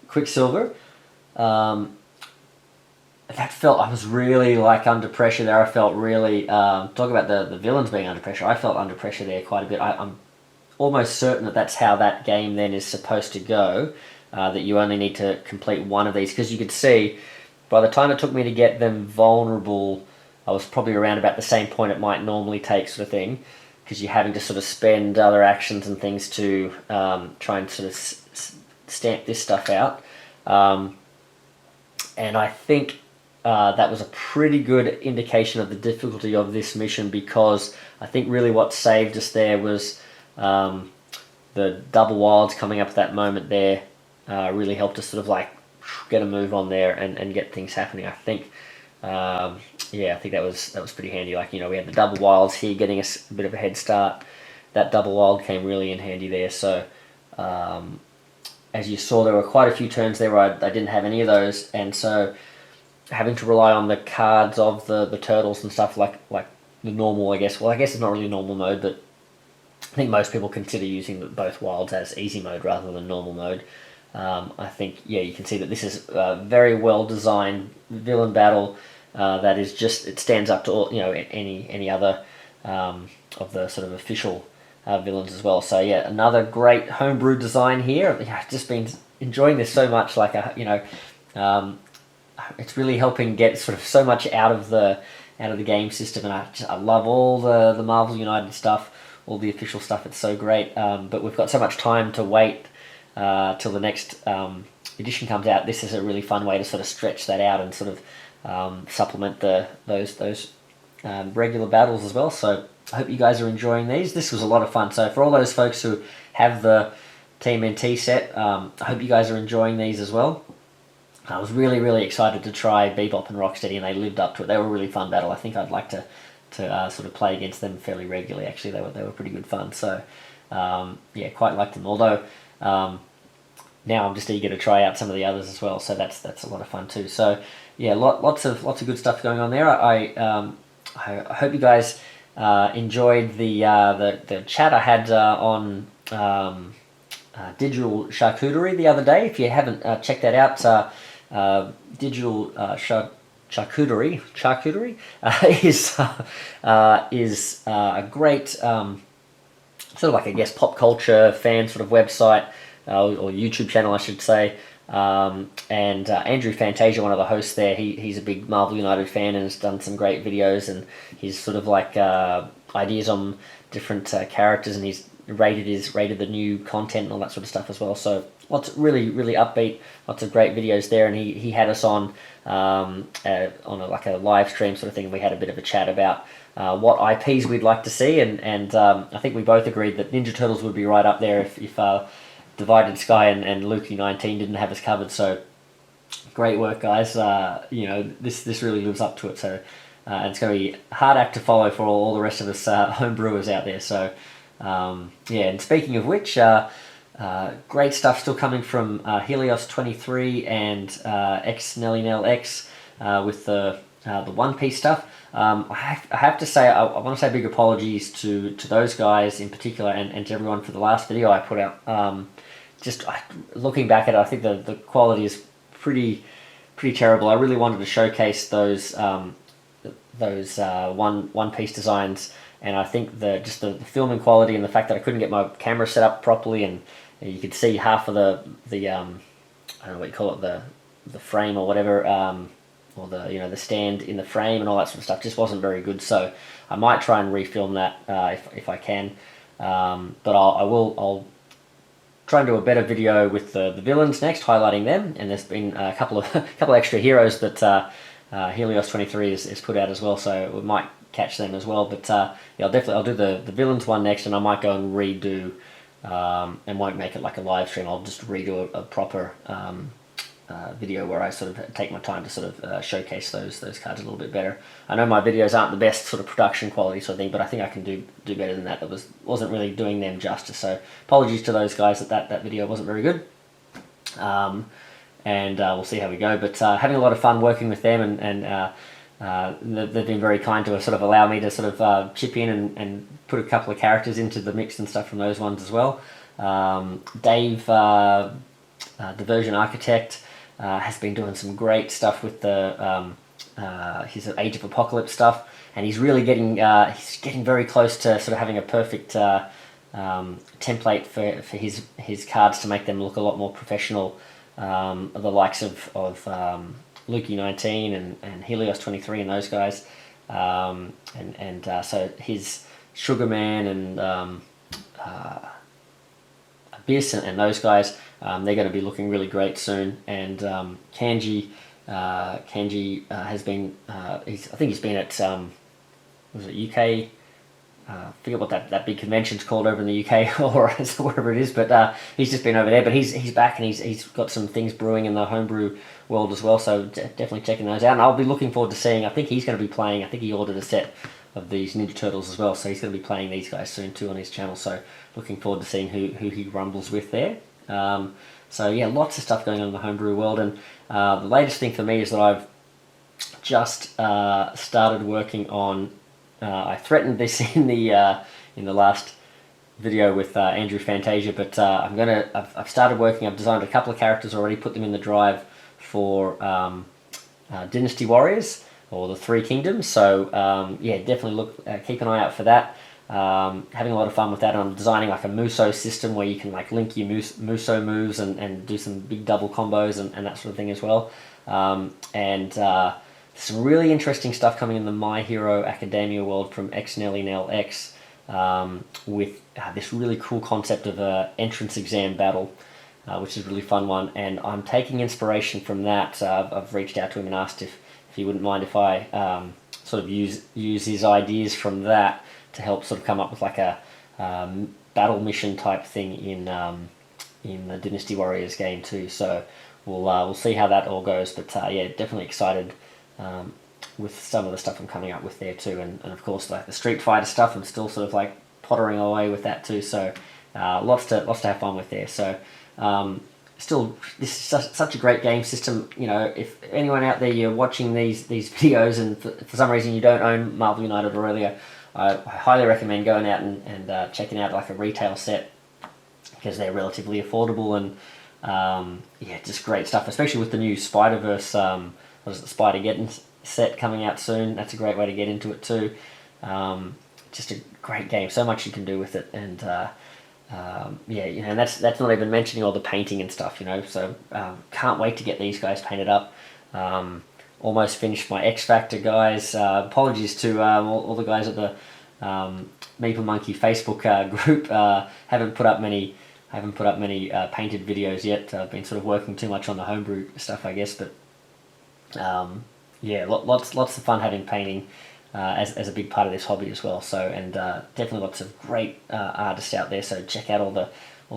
S1: Quicksilver. That felt, I was really under pressure there. I felt really, talk about the villains being under pressure, I felt under pressure there quite a bit. I'm almost certain that that's how that game then is supposed to go, that you only need to complete one of these, because you could see, by the time it took me to get them vulnerable, I was probably around about the same point it might normally take, sort of thing, because you're having to sort of spend other actions and things to try and sort of stamp this stuff out. And I think that was a pretty good indication of the difficulty of this mission, because I think really what saved us there was the double wilds coming up at that moment there. Really helped us sort of get a move on there and get things happening. I think I think that was pretty handy. We had the double wilds here getting us a bit of a head start. That double wild came really in handy there. So as you saw, there were quite a few turns there where I didn't have any of those, and so having to rely on the cards of the turtles and stuff like the normal, I guess. Well, I guess it's not really normal mode, but I think most people consider using both wilds as easy mode rather than normal mode. I think, you can see that this is a very well designed villain battle that is just, it stands up to all, any other of the sort of official villains as well. So yeah, another great homebrew design here. I've just been enjoying this so much. It's really helping get sort of so much out of the game system, and I love all the Marvel United stuff, all the official stuff. It's so great. But we've got so much time to wait till the next edition comes out. This is a really fun way to sort of stretch that out and sort of supplement those regular battles as well. So I hope you guys are enjoying these. This was a lot of fun. So for all those folks who have the TMNT set, I hope you guys are enjoying these as well. I was really excited to try Bebop and Rocksteady, and they lived up to it. They were a really fun battle. I think I'd like to sort of play against them fairly regularly. Actually, they were pretty good fun. So quite liked them. Although now I'm just eager to try out some of the others as well. So that's a lot of fun too. So yeah, lots of good stuff going on there. I hope you guys enjoyed the chat I had on Digital Charcuterie the other day. If you haven't checked that out, Digital Charcuterie is a great sort of I guess pop culture fan sort of website or YouTube channel, I should say. And Andrew Fantasia, one of the hosts there, he's a big Marvel United fan and has done some great videos, and he's sort of ideas on different characters, and he's rated the new content and all that sort of stuff as well. So lots really upbeat, lots of great videos there, and he had us on a live stream sort of thing, and we had a bit of a chat about what IPs we'd like to see, and I think we both agreed that Ninja Turtles would be right up there if Divided Sky and Luki 19 didn't have us covered. So great work, guys. This really lives up to it. So and it's going to be a hard act to follow for all the rest of us homebrewers out there. So and speaking of which, great stuff still coming from Helios 23 and X Nelly Nell X with the One Piece stuff. I have to say, I want to say big apologies to those guys in particular, and to everyone for the last video I put out. Looking back at it, I think the quality is pretty terrible. I really wanted to showcase those One Piece designs, and I think the filming quality and the fact that I couldn't get my camera set up properly, and you could see half of the I don't know what you call it, the frame or whatever, or the stand in the frame and all that sort of stuff just wasn't very good. So I might try and refilm that if I can, but I'll try and do a better video with the villains next, highlighting them. And there's been a couple of extra heroes that Helios 23 is put out as well, so we might catch them as well. But yeah, I'll do the villains one next, and I might go and redo and won't make it like a live stream. I'll just redo a proper video where I sort of take my time to sort of showcase those cards a little bit better. I know my videos aren't the best sort of production quality sort of thing, but I think I can do better than that. It wasn't really doing them justice, so apologies to those guys that video wasn't very good. And we'll see how we go, but having a lot of fun working with them, and they've been very kind to sort of allow me to sort of chip in and put a couple of characters into the mix and stuff from those ones as well. Dave, Diversion Architect, has been doing some great stuff with the his Age of Apocalypse stuff, and he's really getting very close to sort of having a perfect template for his cards to make them look a lot more professional. The likes of Lukey 19 and Helios 23 and those guys, so his Sugarman and Abyss and those guys, they're going to be looking really great soon. And Kanji has been I think he's been at was it UK? I forget what that big convention's called over in the UK or whatever it is, but he's just been over there. But he's back, and he's got some things brewing in the homebrew world as well. So definitely checking those out. And I'll be looking forward to seeing. I think he's going to be playing. I think he ordered a set of these Ninja Turtles as well, so he's going to be playing these guys soon too on his channel. So looking forward to seeing who he rumbles with there. So yeah, lots of stuff going on in the homebrew world. And the latest thing for me is that I've just started working on. I threatened this in the last video with Andrew Fantasia, but I've started working. I've designed a couple of characters already, put them in the drive for Dynasty Warriors or the Three Kingdoms. So yeah, definitely keep an eye out for that. Having a lot of fun with that. And I'm designing like a Muso system where you can like link your Muso moves and do some big double combos and that sort of thing as well. Some really interesting stuff coming in the My Hero Academia world from XNLNLX, with this really cool concept of a entrance exam battle, which is a really fun one. And I'm taking inspiration from that. I've reached out to him and asked if he wouldn't mind if I sort of use his ideas from that to help sort of come up with like a battle mission type thing in the Dynasty Warriors game too. So we'll see how that all goes. But yeah, definitely excited. With some of the stuff I'm coming up with there too, and of course like the Street Fighter stuff, I'm still sort of like pottering away with that too. So lots to have fun with there. So still, this is such a great game system. You know, if anyone out there you're watching these videos and for some reason you don't own Marvel United Aurelia, I highly recommend going out and checking out like a retail set, because they're relatively affordable and yeah, just great stuff. Especially with the new Spider-Verse. What is it, the Spider-Geddon set coming out soon? That's a great way to get into it too. Just a great game. So much you can do with it, and yeah, you know, and that's not even mentioning all the painting and stuff. You know, so can't wait to get these guys painted up. Almost finished my X Factor guys. Apologies to all the guys at the Meeple Monkey Facebook group. Haven't put up many painted videos yet. I've been sort of working too much on the homebrew stuff, I guess, but. Yeah, lots of fun having painting as a big part of this hobby as well. So, and definitely lots of great artists out there. So check out all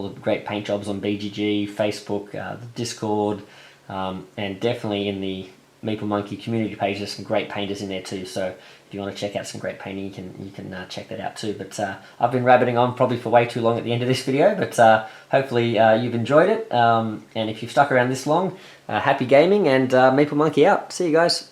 S1: the great paint jobs on BGG, Facebook, the Discord, and definitely in the Meeple Monkey community page. There's some great painters in there too. So if you want to check out some great painting, you can check that out too. But I've been rabbiting on probably for way too long at the end of this video, but hopefully you've enjoyed it. And if you've stuck around this long, happy gaming, and Meeple Monkey out. See you guys.